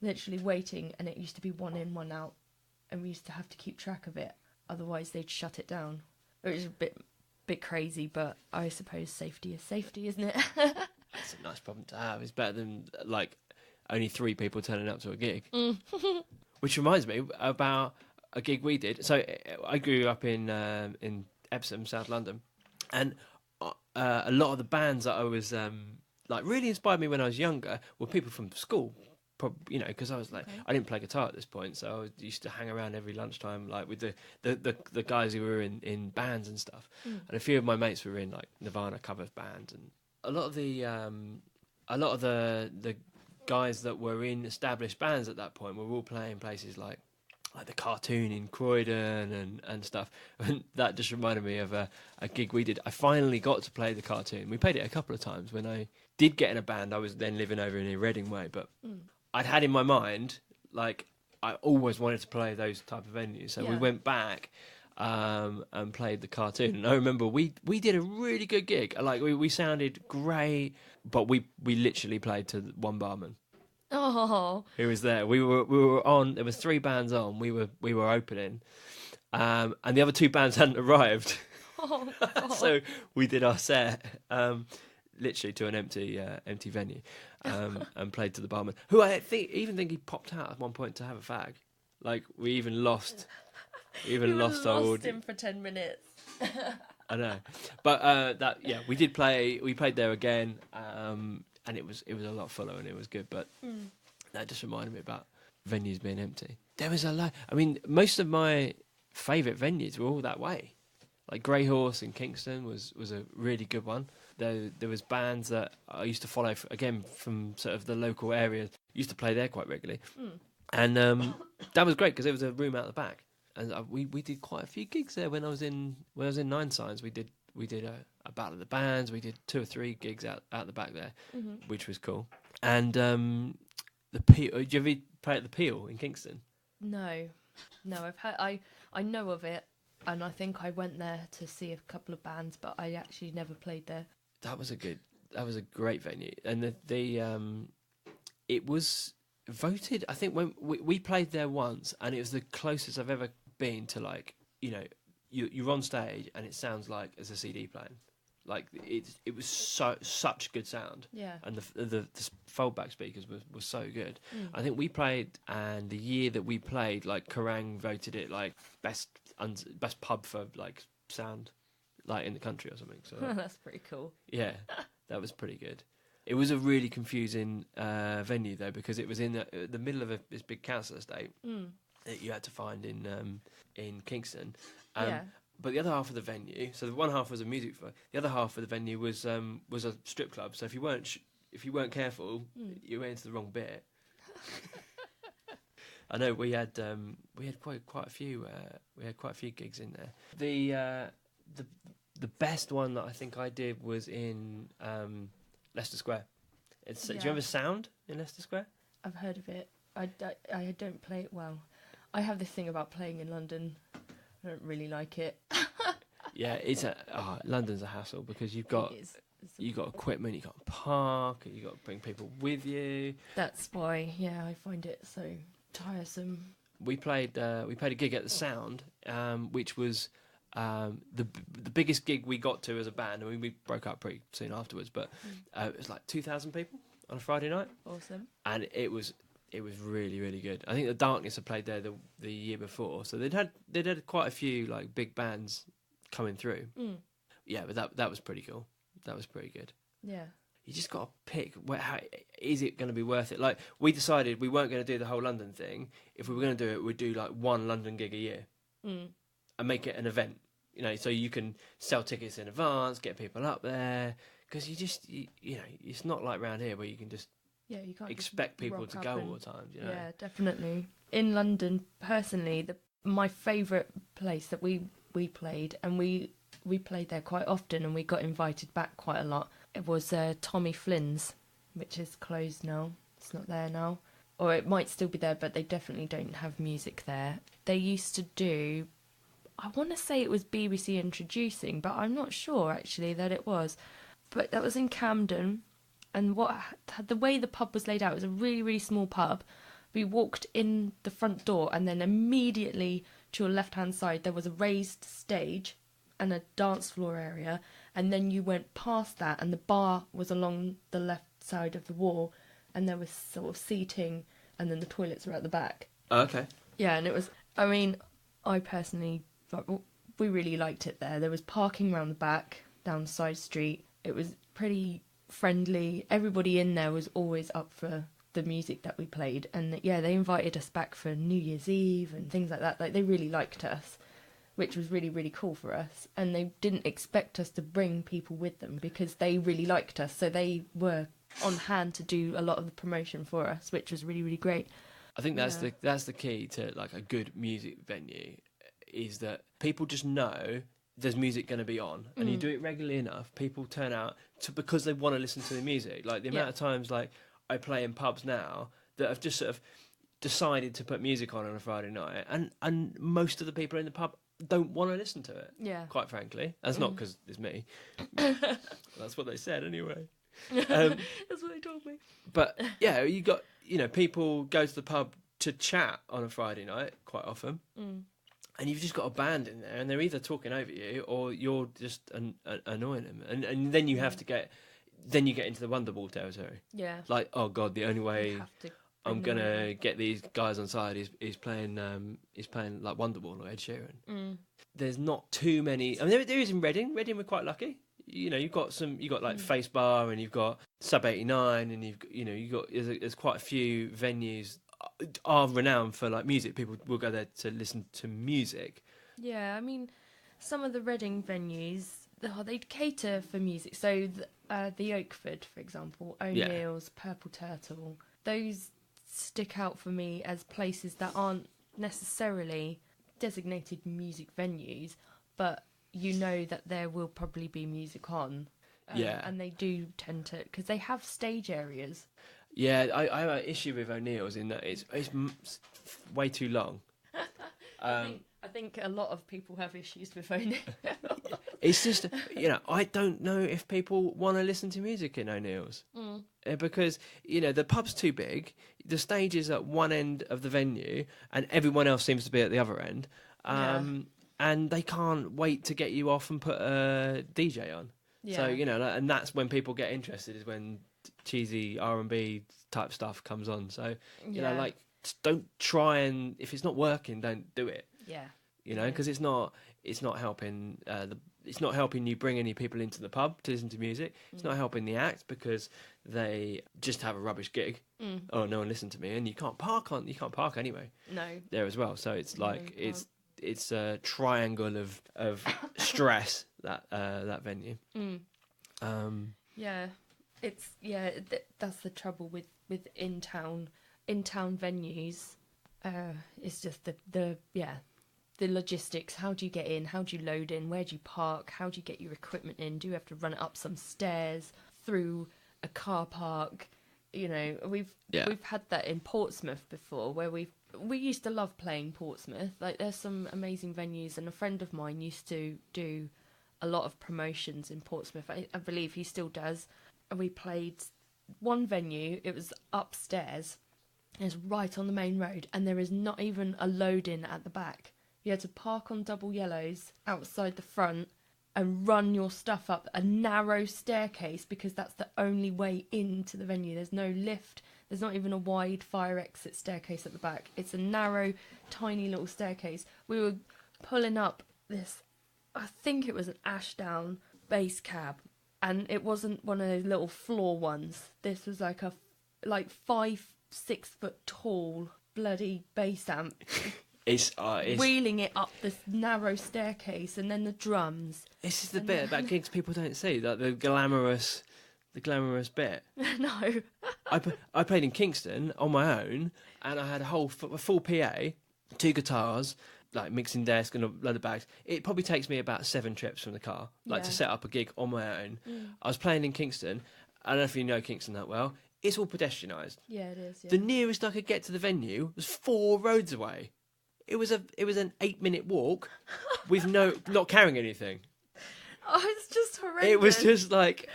B: literally waiting, and it used to be one in, one out, and we used to have to keep track of it, otherwise they'd shut it down. It was a bit crazy, but I suppose safety is safety, isn't it?
A: That's a nice problem to have. It's better than like only 3 people turning up to a gig. Which reminds me about a gig we did. So I grew up in Epsom, South London, and a lot of the bands that I was really inspired me when I was younger were people from school. Because I was like, I didn't play guitar at this point, so I used to hang around every lunchtime, like with the guys who were in bands and stuff. And a few of my mates were in like Nirvana cover bands, and a lot of the guys that were in established bands at that point were all playing places like the Cartoon in Croydon and stuff. And that just reminded me of a gig we did. I finally got to play the Cartoon. We played it a couple of times. When I did get in a band, I was then living over in Reading Way, but I'd had in my mind, like, I always wanted to play those type of venues. So we went back and played the Cartoon. And I remember we did a really good gig. Like, we sounded great, but we literally played to one barman.
B: Oh,
A: who was there? We were on. There was 3 bands on. We were opening, and the other 2 bands hadn't arrived. So we did our set, literally to an empty venue, and played to the barman, who I think he popped out at one point to have a fag. Like, we even lost We even lost our audio.
B: him for 10 minutes.
A: I know, but we did play. We played there again, and it was a lot fuller and it was good. But that just reminded me about venues being empty. There was a lot. I mean, most of my favourite venues were all that way. Like Grey Horse in Kingston was a really good one. There was bands that I used to follow again from sort of the local area. Used to play there quite regularly, and that was great because there was a room out the back. And we did quite a few gigs there when I was in Nine Signs. We did a battle of the bands. We did 2 or 3 gigs out the back there, which was cool. And the Peel. Did you ever play at the Peel in Kingston?
B: No, I've heard. I know of it, and I think I went there to see a couple of bands, but I actually never played there.
A: That was a great venue, and it was voted. I think when we played there once, and it was the closest I've ever been to, like, you know, you're on stage and it sounds like as a CD playing. Like it was such good sound.
B: Yeah.
A: And the foldback speakers was so good. I think we played, and the year that we played, like Kerrang voted it like best pub for like sound, like in the country or something. So
B: that's pretty cool.
A: Yeah, that was pretty good. It was a really confusing venue though, because it was in the middle of this big council estate that you had to find in Kingston.
B: Yeah.
A: But the other half of the venue, so the one half was a music festival, the other half of the venue was a strip club. So if you weren't careful, you went into the wrong bit. I know we had quite a few gigs in there. The best one that I think I did was in Leicester Square. Do you remember Sound in Leicester Square?
B: I've heard of it. I don't play it well. I have this thing about playing in London. I don't really like it.
A: Yeah, London's a hassle because you've got equipment, you've got to park, you've got to bring people with you.
B: That's why, yeah, I find it so tiresome.
A: We played a gig at the Sound, which was the biggest gig we got to as a band. I mean, we broke up pretty soon afterwards, but it was like 2,000 people on a Friday night.
B: Awesome.
A: And it was really, really good. I think the Darkness had played there the year before, so they'd had quite a few like big bands coming through. Yeah, but that was pretty cool. That was pretty good.
B: Yeah.
A: You just got to pick how is it going to be worth it. Like, we decided we weren't going to do the whole London thing. If we were going to do it, we'd do like one London gig a year and make it an event. You know, so you can sell tickets in advance, get people up there, because you know, it's not like round here where you can just
B: you can't
A: expect people to go all the time. You know?
B: Yeah, definitely. In London, personally, my favourite place that we played, and we played there quite often, and we got invited back quite a lot. It was Tommy Flynn's, which is closed now. It's not there now, or it might still be there, but they definitely don't have music there. They used to do, I want to say it was BBC Introducing, but I'm not sure actually that it was. But that was in Camden, and the way the pub was laid out, it was a really, really small pub. We walked in the front door, and then immediately to your left-hand side there was a raised stage and a dance floor area, and then you went past that, and the bar was along the left side of the wall, and there was sort of seating, and then the toilets were at the back.
A: Oh, okay.
B: Yeah, and it was, I mean, I personally, we really liked it there. There was parking around the back, down the side street. It was pretty friendly. Everybody in there was always up for the music that we played, and yeah, they invited us back for New Year's Eve and things like that. Like, they really liked us, which was really, really cool for us. And they didn't expect us to bring people with them because they really liked us, so they were on hand to do a lot of the promotion for us, which was really, really great.
A: I think that's the key to like a good music venue, is that people just know there's music going to be on, and you do it regularly enough, people turn out because they want to listen to the music. Like the amount of times like I play in pubs now that have just sort of decided to put music on a Friday night, and most of the people in the pub don't want to listen to it. Yeah, quite frankly, that's not because it's me. That's what they said anyway.
B: That's what they told me.
A: But yeah, you got, you know, people go to the pub to chat on a Friday night quite often. And you've just got a band in there, and they're either talking over you or you're just annoying them, and then you have to get, then you get into the Wonderwall territory.
B: Yeah.
A: Like, oh god, the only way I'm gonna get these guys on side. He's playing like Wonderwall or Ed Sheeran. There's not too many. I mean, there is in Reading. Reading, we're quite lucky. You know, you've got like Face Bar, and you've got Sub 89, and you've got there's quite a few venues are renowned for like music. People will go there to listen to music.
B: Yeah, I mean, some of the Reading venues, they cater for music. So the Oakford, for example, O'Neill's, Purple Turtle, those stick out for me as places that aren't necessarily designated music venues, but you know that there will probably be music on. And they do tend to, because they have stage areas.
A: Yeah, I have an issue with O'Neill's in that it's way too long.
B: I think a lot of people have issues with O'Neill's.
A: It's just, I don't know if people want to listen to music in O'Neill's. Because, the pub's too big, the stage is at one end of the venue, and everyone else seems to be at the other end. And they can't wait to get you off and put a DJ on. Yeah. So, and that's when people get interested, is when cheesy R&B type stuff comes on. So, don't try, and if it's not working, don't do it.
B: Yeah.
A: Because it's not helping it's not helping you bring any people into the pub to listen to music. It's not helping the act because they just have a rubbish gig. Oh, no one listened to me, and you can't park anyway. No. There as well. So it's like it's a triangle of stress, that venue. That's the trouble with in town venues. It's just the logistics. How do you get in? How do you load in? Where do you park? How do you get your equipment in? Do you have to run it up some stairs, through a car park? We've had that in Portsmouth before, where we used to love playing Portsmouth. Like, there's some amazing venues, and a friend of mine used to do a lot of promotions in Portsmouth. I believe he still does. And we played one venue. It was upstairs. It's right on the main road, and there is not even a load-in at the back. You had to park on double yellows outside the front and run your stuff up a narrow staircase, because that's the only way into the venue. There's no lift. There's not even a wide fire exit staircase at the back. It's a narrow, tiny little staircase. We were pulling up this, I think it was an Ashdown bass cab, and it wasn't one of those little floor ones. This was like 5-6 foot tall bloody bass amp. It's wheeling it up this narrow staircase, and then the drums. This is the bit about gigs people don't see, like the glamorous bit. No. I played in Kingston on my own, and I had a full PA, 2 guitars, like mixing desk and a load of bags. It probably takes me about 7 trips from the car, to set up a gig on my own. I was playing in Kingston. I don't know if you know Kingston that well. It's all pedestrianised. Yeah, it is. Yeah. The nearest I could get to the venue was 4 roads away. It was an 8-minute walk with not carrying anything. Oh, it's just horrendous. It was just like,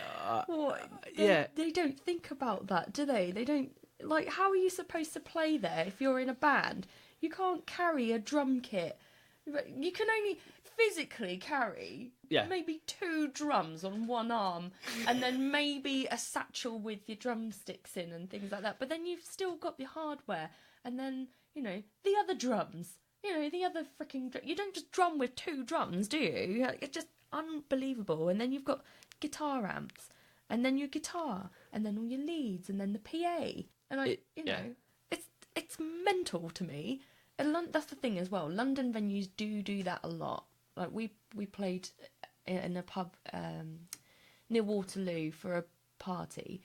A: They don't think about that, do they? They don't, how are you supposed to play there if you're in a band? You can't carry a drum kit. You can only physically carry maybe 2 drums on one arm, and then maybe a satchel with your drumsticks in and things like that. But then you've still got the hardware, and then, the other drums. The other freaking... You don't just drum with 2 drums, do you? It's just unbelievable. And then you've got guitar amps, and then your guitar, and then all your leads, and then the PA. And it's mental to me. And that's the thing as well. London venues do that a lot. Like, we played in a pub near Waterloo for a party,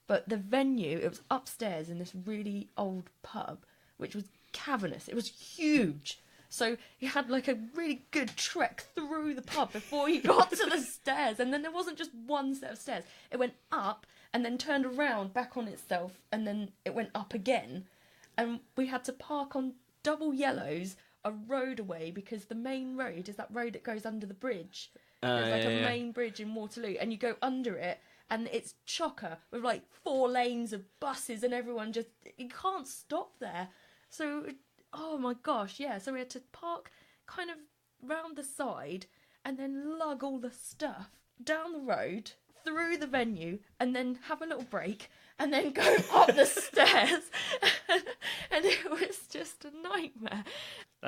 A: but the venue, it was upstairs in this really old pub, which was cavernous. It was huge. So you had like a really good trek through the pub before you got to the stairs. And then there wasn't just one set of stairs. It went up and then turned around back on itself, and then it went up again. And we had to park on double yellows a road away, because the main road is that road that goes under the bridge. There's a main bridge in Waterloo, and you go under it, and it's chocker with 4 lanes of buses, and everyone you can't stop there. So, oh my gosh, yeah. So we had to park kind of round the side, and then lug all the stuff down the road, through the venue, and then have a little break, and then go up the stairs,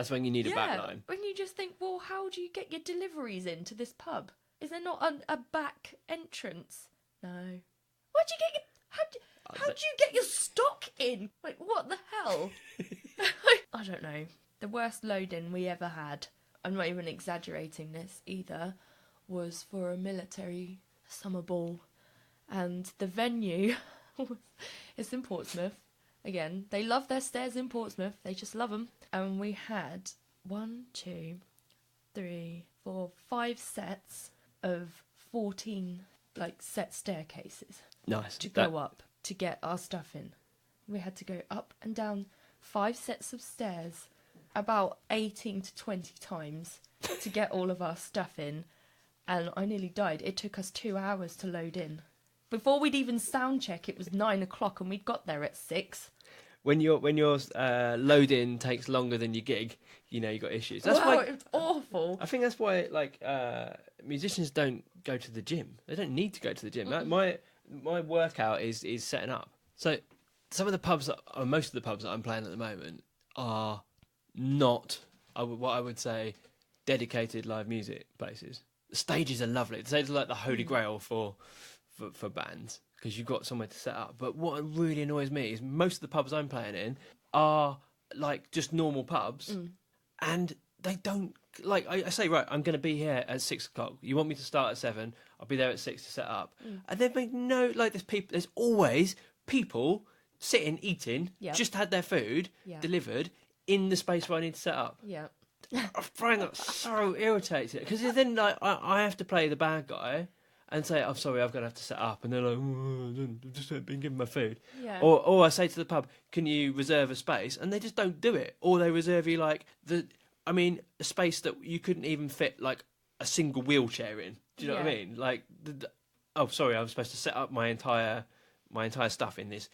A: That's when you need a back line.
B: When you just think, well, how do you get your deliveries into this pub? Is there not a back entrance? No. Where'd you get your... How'd you get your stock in? Like, what the hell? I don't know. The worst load-in we ever had, I'm not even exaggerating this either, was for a military summer ball. And the venue is in Portsmouth. Again, they love their stairs in Portsmouth. They just love them. And we had 1, 2, 3, 4, 5 sets of 14 set staircases.
A: Nice.
B: To go up to get our stuff in. We had to go up and down 5 sets of stairs about 18 to 20 times to get all of our stuff in. And I nearly died. It took us 2 hours to load in. Before we'd even sound check, it was 9 o'clock and we'd got there at 6.
A: When your load in takes longer than your gig, you know you got issues. That's why
B: it's awful.
A: I think that's why musicians don't go to the gym. They don't need to go to the gym. My workout is setting up. So some of the pubs, most of the pubs that I'm playing at the moment are not what I would say dedicated live music places. The stages are lovely. The stages are like the holy grail for bands, because you've got somewhere to set up. But what really annoys me is most of the pubs I'm playing in are like just normal pubs, and they don't I say, right, I'm going to be here at 6 o'clock. You want me to start at 7? I'll be there at 6 to set up. And they've made there's always people sitting eating, just had their food delivered in the space where I need to set up. Yeah. I find that so irritating, because then I have to play the bad guy and say, "I'm sorry, I'm going to have to set up," and they're like, "I've just been given my food." Yeah. Or I say to the pub, "Can you reserve a space?" And they just don't do it, or they reserve you a space that you couldn't even fit like a single wheelchair in. Do you know what I mean? Like, oh, sorry, I was supposed to set up my entire stuff in this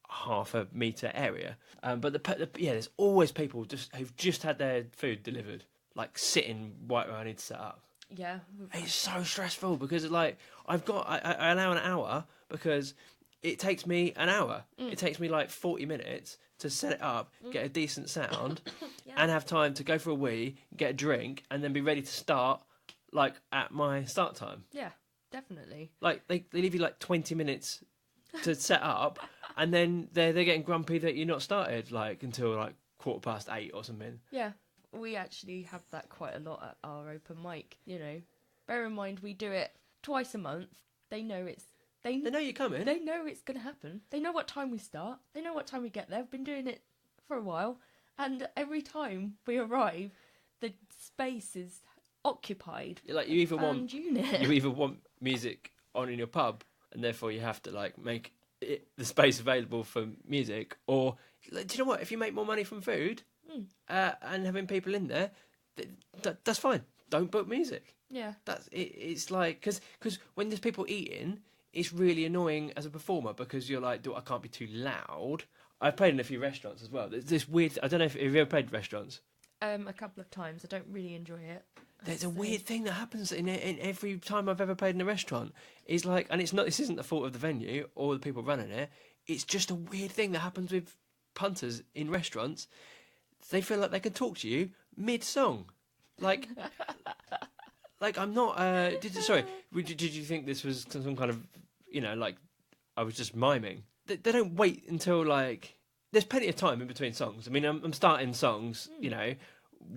A: half a metre area. But there's always people who've just had their food delivered, like sitting right where I need to set up. Yeah, it's so stressful, because I allow an hour because it takes me an hour. It takes me like 40 minutes to set it up, get a decent sound, and have time to go for a wee, get a drink, and then be ready to start like at my start time. Yeah, definitely. Like they leave you like 20 minutes to set up, and then they're getting grumpy that you're not started like until like 8:15 or something. Yeah. We actually have that quite a lot at our open mic, you know. Bear in mind, we do it twice a month. They know They know you're coming. They know it's going to happen. They know what time we start. They know what time we get there. We've been doing it for a while. And every time we arrive, the space is occupied. You either want music on in your pub, and therefore you have to make the space available for music, or do you know what? If you make more money from food and having people in there, that's fine. Don't book music. Yeah, that's it. It's like because when there's people eating, it's really annoying as a performer, because you're like, I can't be too loud. I've played in a few restaurants as well. There's this weird. I don't know if you've ever played restaurants. A couple of times. I don't really enjoy it. There's a weird thing that happens in every time I've ever played in a restaurant. Is like, and it's not. This isn't the fault of the venue or the people running it. It's just a weird thing that happens with punters in restaurants. They feel like they can talk to you mid-song, like I'm not. Did you think this was some kind of, I was just miming? They don't wait until there's plenty of time in between songs. I mean, I'm starting songs,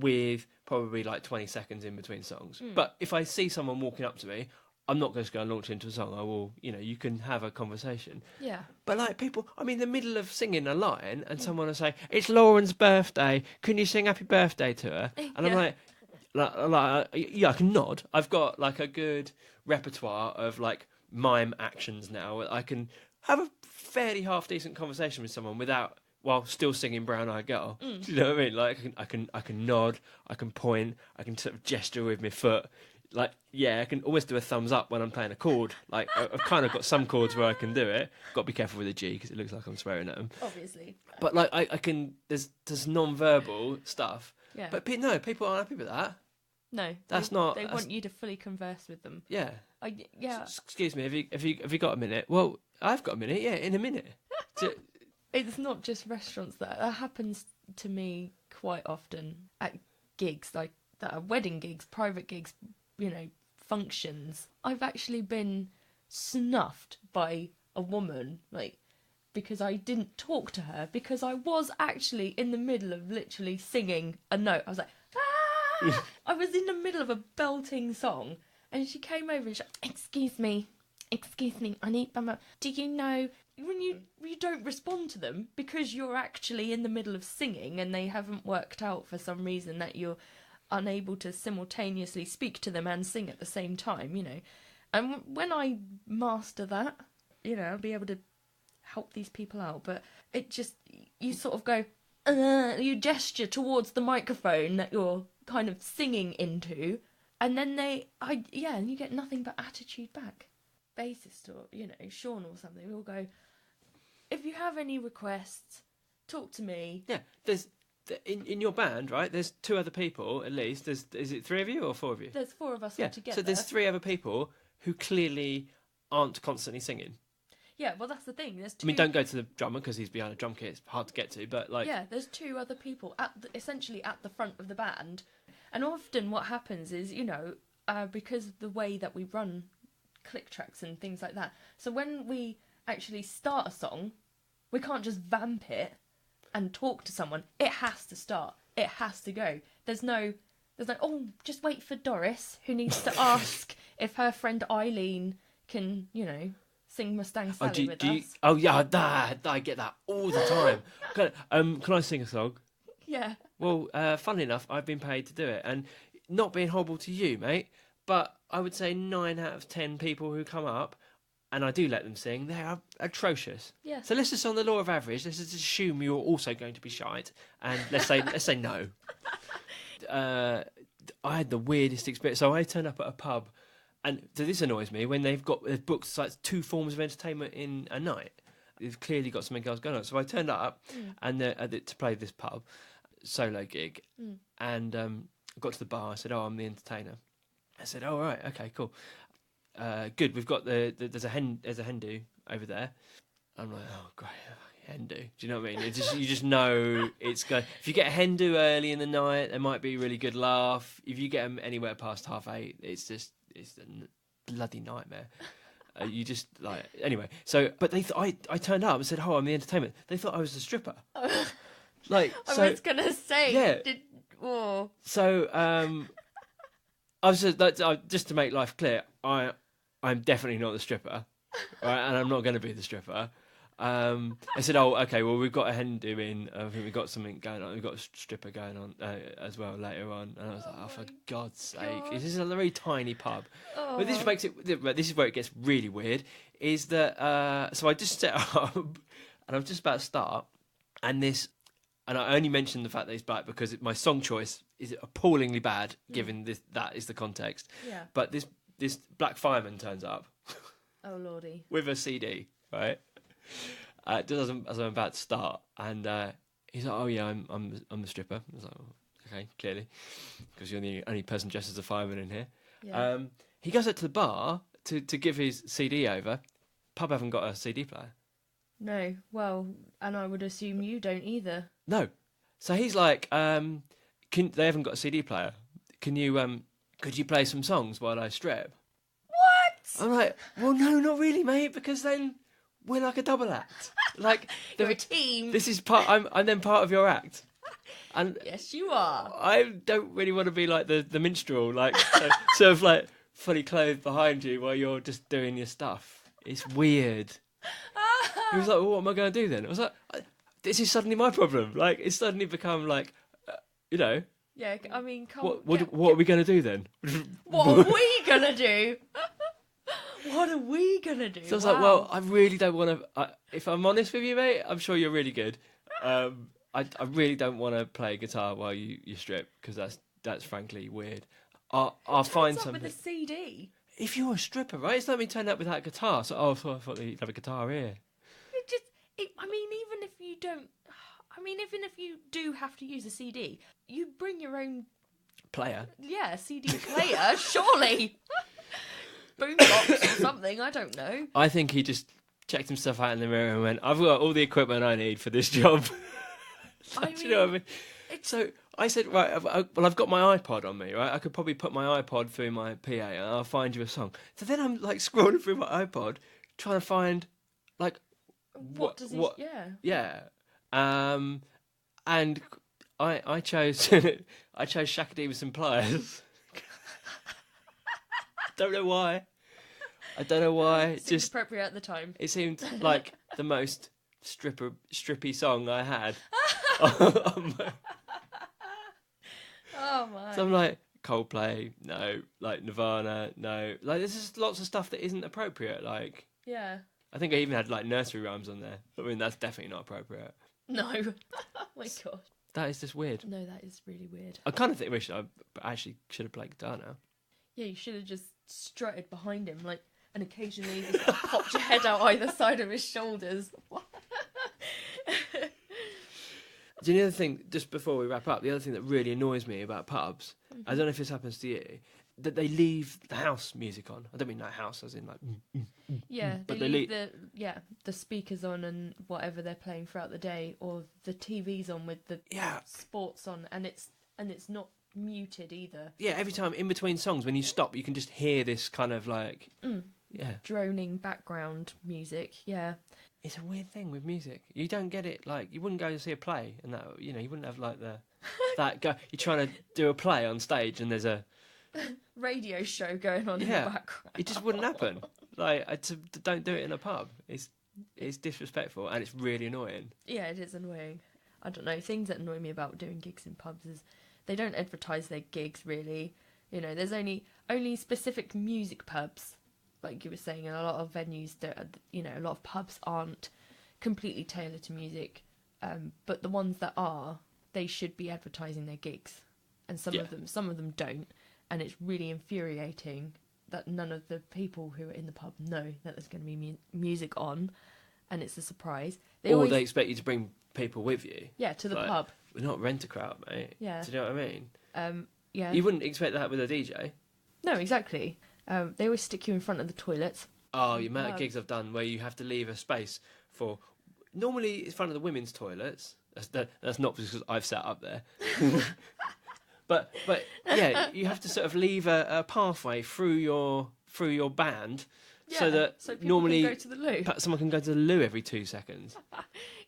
A: with probably 20 seconds in between songs. But if I see someone walking up to me, I'm not just going to launch into a song. I will, you can have a conversation. Yeah. But people, I'm in the middle of singing a line, and someone will say, "It's Lauren's birthday. Can you sing happy birthday to her?" And I'm like, yeah, I can nod. I've got a good repertoire of mime actions now. I can have a fairly half decent conversation with someone while still singing Brown Eyed Girl. Do you know what I mean? I can nod, I can point, I can sort of gesture with my foot. I can always do a thumbs up when I'm playing a chord. I've kind of got some chords where I can do it. Got to be careful with the G, because it looks like I'm swearing at them. Obviously. But I can. There's non-verbal stuff. Yeah. But no, people aren't happy with that. No, that's not. They want you to fully converse with them. Yeah. Yeah. Excuse me, have you got a minute? Well, I've got a minute. Yeah, in a minute. It's not just restaurants that happens
B: to me quite often at gigs, like that are wedding gigs, private gigs, functions. I've actually been snuffed by a woman, like, because I didn't talk to her, because I was actually in the middle of literally singing a note. I was like, ah! I was in the middle of a belting song, and she came over and she said, excuse me, I need Bamba. Do you know, when you don't respond to them because you're actually in the middle of singing and they haven't worked out for some reason that you're unable to simultaneously speak to them and sing at the same time, And when I master that, I'll be able to help these people out. But it just, you sort of go, you gesture towards the microphone that you're kind of singing into, and then and you get nothing but attitude back. Bassist or, Sean or something will go, if you have any requests, talk to me.
A: Yeah, there's... In your band, right, there's 2 other people at least. Is it 3 of you or 4 of you?
B: There's 4 of us all together.
A: So there's 3 other people who clearly aren't constantly singing.
B: Yeah, well, that's the thing. There's 2...
A: I mean, don't go to the drummer because he's behind a drum kit. It's hard to get to, but like...
B: Yeah, there's 2 other people essentially at the front of the band. And often what happens is, because of the way that we run click tracks and things like that, so when we actually start a song, we can't just vamp it and talk to someone. It has to start. It has to go. There's no, oh, just wait for Doris, who needs to ask if her friend Eileen can, sing Mustang Sally with us.
A: Oh, yeah, I get that all the time. Can I sing a song?
B: Yeah.
A: Well, funnily enough, I've been paid to do it. And not being horrible to you, mate, but I would say 9 out of 10 people who come up, and I do let them sing, they are atrocious.
B: Yeah.
A: So let's just, on the law of average, let's just assume you're also going to be shite, and let's say no. I had the weirdest experience. So I turned up at a pub, and this annoys me, when they've booked like 2 forms of entertainment in a night. They've clearly got something else going on. So I turned up and to play this pub, solo gig, and got to the bar. I said, "Oh, I'm the entertainer." I said, "Oh, right, okay, cool. Good. We've got there's a hen do over there." I'm like, "Oh, great, hen do." Do you know what I mean? You just know it's going. If you get a hen do early in the night, there might be a really good laugh. If you get them anywhere past 8:30, it's a bloody nightmare. You just anyway. So, but I turned up and said, "Oh, I'm the entertainment." They thought I was a stripper.
B: I was gonna say,
A: yeah. So, I was just to make life clear, I'm definitely not the stripper, right? And I'm not going to be the stripper. I said, "Oh, okay. Well, we've got a hen do in. I think we've got something going on. We've got a stripper going on as well later on." And I was like, "Oh, for God's sake! This is a very tiny pub."
B: Oh.
A: But this makes it. This is where it gets really weird. Is that so? I just set up, and I'm just about to start, and I only mentioned the fact that it's black because my song choice is appallingly bad, given that is the context.
B: Yeah.
A: But this black fireman turns up.
B: Oh lordy.
A: With a CD, right? As I'm about to start, and he's like, "Oh yeah, I'm the stripper." I was like, oh, "Okay, clearly, because you're the only person dressed as a fireman in here."
B: Yeah.
A: He goes up to the bar to give his CD over. Pub haven't got a CD player.
B: No, well, and I would assume you don't either.
A: No, so he's like, they haven't got a CD player. Can you could you play some songs while I strip?
B: What?
A: I'm like, well, no, not really, mate, because then we're like a double act. Like
B: you're a team.
A: This is part. I'm then part of your act. And
B: yes, you are.
A: I don't really want to be like the minstrel, like sort of like fully clothed behind you while you're just doing your stuff. It's weird. He was like, "Well, what am I going to do then?" I was like, "This is suddenly my problem. Like, it's suddenly become like,
B: Yeah, I mean,
A: what are we going to do then?
B: What are we going to do? What are we going to do?
A: So I was like, well, I really don't want to... if I'm honest with you, mate, I'm sure you're really good. I really don't want to play guitar while you strip, because that's frankly weird. I'll find something...
B: with a CD?
A: If you're a stripper, right? It's like me turning up without a guitar. So, I thought you'd have a guitar here.
B: Even if you do have to use a CD, you bring your own...
A: Player?
B: Yeah, CD player, surely. Boombox or something, I don't know.
A: I think he just checked himself out in the mirror and went, "I've got all the equipment I need for this job."
B: I
A: Do you know what I mean?
B: it's-
A: So I said, right, I've got my iPod on me, right? I could probably put my iPod through my PA and I'll find you a song. So then I'm like scrolling through my iPod trying to find like
B: what does he? Yeah.
A: yeah. And I chose I chose Shakademus and Pliers. Don't know why. I don't know why.
B: Seemed
A: Just
B: appropriate at the time.
A: it seemed like the most strippy song I had. On my-
B: Oh my.
A: So I'm like, Coldplay, no. Like Nirvana, no. Like there's just lots of stuff that isn't appropriate. Like
B: Yeah.
A: I think I even had like nursery rhymes on there. I mean that's definitely not appropriate.
B: No. Oh my god.
A: That is just weird.
B: No, that is really weird.
A: I kind of think I actually should have played guitar now.
B: Yeah, you should have just strutted behind him, like, and occasionally just popped your head out either side of his shoulders.
A: Do you know the other thing, just before we wrap up, the other thing that really annoys me about pubs, I don't know if this happens to you, that they leave the house music on. I don't mean that house as in like...
B: Yeah,
A: But
B: they
A: they
B: leave the speakers on and whatever they're playing throughout the day, or the TV's on with the sports on, and it's not muted either.
A: Yeah, every time in between songs, when you stop, you can just hear this kind of like...
B: Droning background music, yeah.
A: It's a weird thing with music. You don't get it, like, you wouldn't go to see a play, and that, you know, you wouldn't have like that go... You're trying to do a play on stage, and there's a...
B: radio show going on in the background.
A: It just wouldn't happen. Like, don't do it in a pub. It's disrespectful and it's really annoying.
B: Yeah, it is annoying. I don't know. Things that annoy me about doing gigs in pubs is they don't advertise their gigs really. You know, there's only specific music pubs, like you were saying, and a lot of venues that a lot of pubs aren't completely tailored to music. But the ones that are, they should be advertising their gigs, and some of them don't. And it's really infuriating that none of the people who are in the pub know that there's going to be music on, and it's a surprise.
A: They expect you to bring people with you.
B: Yeah, to the pub.
A: We're not rent-a-crowd, mate.
B: Yeah.
A: Do you know what I mean?
B: Yeah.
A: You wouldn't expect that with a DJ.
B: No, exactly. They always stick you in front of the toilets.
A: Oh, the amount of gigs I've done where you have to leave a space for... Normally, it's in front of the women's toilets. That's not because I've sat up there. But yeah, you have to sort of leave a pathway through your band, so that
B: people
A: normally
B: can go to the loo.
A: Someone can go to the loo every 2 seconds.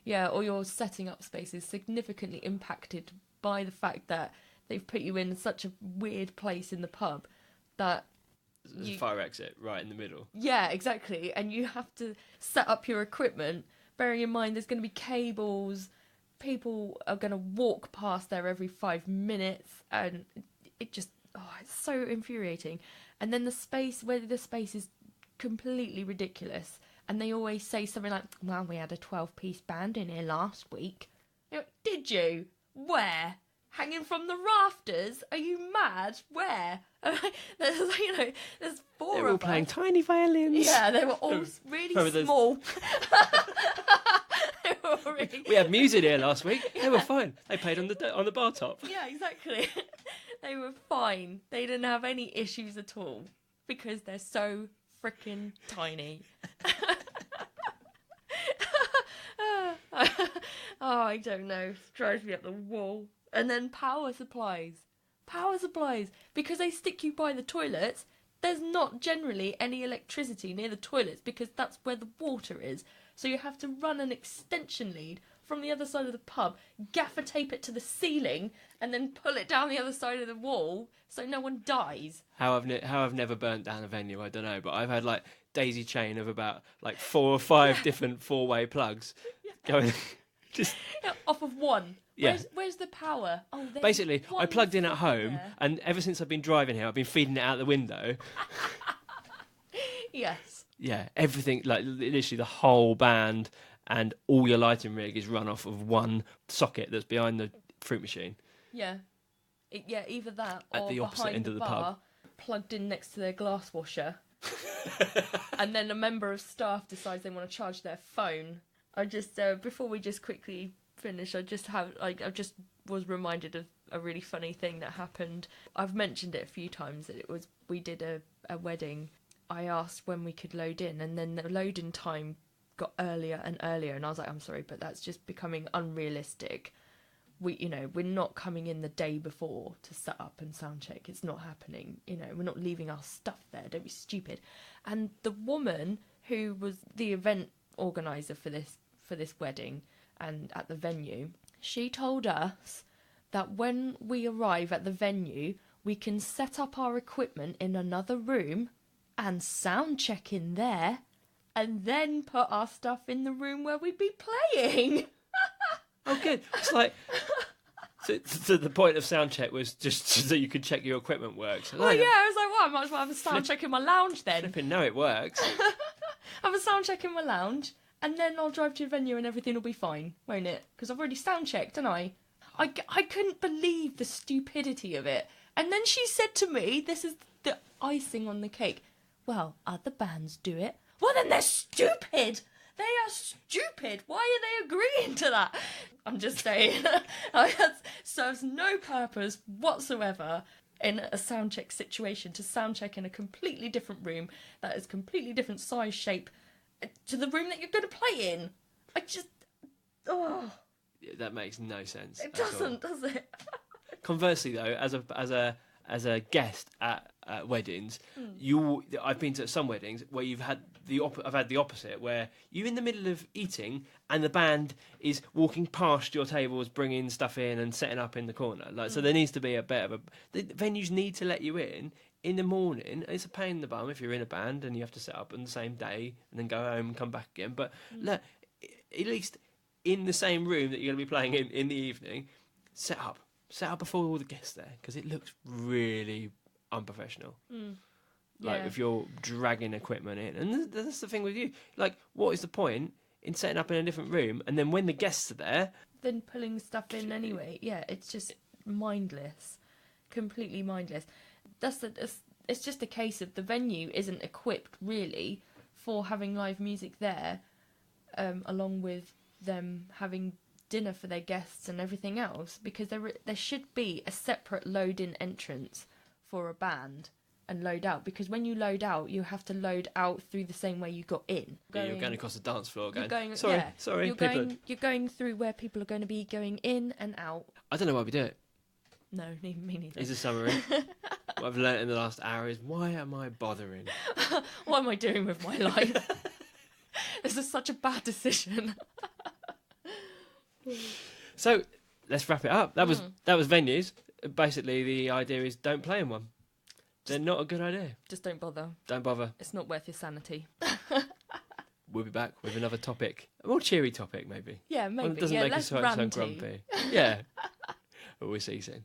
B: Yeah, or your setting up space is significantly impacted by the fact that they've put you in such a weird place in the pub that
A: There's a fire exit right in the middle.
B: Yeah, exactly, and you have to set up your equipment, bearing in mind there's going to be cables. People are going to walk past there every 5 minutes, and it's so infuriating. And then the space is completely ridiculous, and they always say something like, well, we had a 12-piece band in here last week. You know, did you? Where? Hanging from the rafters? Are you mad? Where? There's four
A: They
B: of
A: were all
B: us.
A: playing tiny violins.
B: Yeah, they were all really small.
A: We had music here last week. They were fine. They played on the bar top.
B: Yeah, exactly. They were fine. They didn't have any issues at all because they're so freaking tiny. Oh, I don't know. It drives me up the wall. And then power supplies. Because they stick you by the toilets, there's not generally any electricity near the toilets because that's where the water is. So you have to run an extension lead from the other side of the pub, gaffer tape it to the ceiling, and then pull it down the other side of the wall so no one dies.
A: How I've never burnt down a venue, I don't know, but I've had like daisy chain of about like 4 or 5 different 4-way plugs going just
B: off of one.
A: Yeah.
B: Where's the power? Oh,
A: basically, I plugged in at home, and ever since I've been driving here, I've been feeding it out the window.
B: Yes.
A: Yeah, everything, like literally the whole band and all your lighting rig is run off of one socket that's behind the fruit machine.
B: Yeah. Either that
A: At
B: or
A: the opposite
B: behind
A: end
B: the
A: of the
B: bar,
A: pub.
B: plugged in next to their glass washer. And then a member of staff decides they want to charge their phone. I just, before we just quickly finish, I just was reminded of a really funny thing that happened. I've mentioned it a few times. We did a wedding. I asked when we could load in, and then the load-in time got earlier and earlier, and I was like, I'm sorry, but that's just becoming unrealistic. we're not coming in the day before to set up and sound check. It's not happening. We're not leaving our stuff there. Don't be stupid. And the woman who was the event organizer for this wedding and at the venue, she told us that when we arrive at the venue, we can set up our equipment in another room and sound check in there, and then put our stuff in the room where we'd be playing.
A: Oh, good. It's like, so the point of sound check was just so that you could check your equipment works.
B: Oh, yeah, I was like, well, I might as well have a sound check in my lounge then.
A: Flipping, no, it works.
B: Have a sound check in my lounge, and then I'll drive to the venue and everything will be fine, won't it? Because I've already sound checked, haven't I? I couldn't believe the stupidity of it. And then she said to me, this is the icing on the cake, well, other bands do it. Well, then they're stupid. They are stupid. Why are they agreeing to that? I'm just saying. It serves no purpose whatsoever in a sound check situation to sound check in a completely different room that is completely different size, shape to the room that you're going to play in.
A: That makes no sense.
B: It doesn't, does it?
A: Conversely, though, as a guest at weddings, I've been to some weddings where I've had the opposite, where you're in the middle of eating and the band is walking past your tables, bringing stuff in and setting up in the corner. So there needs to be a bit of the venues need to let you in the morning. It's a pain in the bum if you're in a band and you have to set up on the same day and then go home and come back again. But look, at least in the same room that you're going to be playing in the evening, set up before all the guests there, because it looks really unprofessional. If you're dragging equipment in, and that's the thing with you. What is the point in setting up in a different room, and then when the guests are there,
B: then pulling stuff in anyway? Yeah, it's just mindless, completely mindless. It's just a case of the venue isn't equipped really for having live music there, along with them having dinner for their guests and everything else, because there should be a separate load-in entrance for a band and load out, because when you load out, you have to load out through the same way you got in.
A: You're going across the dance floor.
B: Sorry. You're going through where people are going to be going in and out.
A: I don't know why we do it.
B: No, me neither.
A: It's a summary. What I've learnt in the last hour is, why am I bothering?
B: What am I doing with my life? This is such a bad decision.
A: So let's wrap it up. That was venues. Basically, the idea is don't play in one. They're not a good idea.
B: Just don't bother.
A: Don't bother.
B: It's not worth your sanity.
A: We'll be back with another topic, a more cheery topic, maybe.
B: Yeah, maybe.
A: One that doesn't make us so grumpy. Yeah. But we'll see you soon.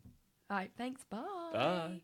B: All right. Thanks. Bye.
A: Bye.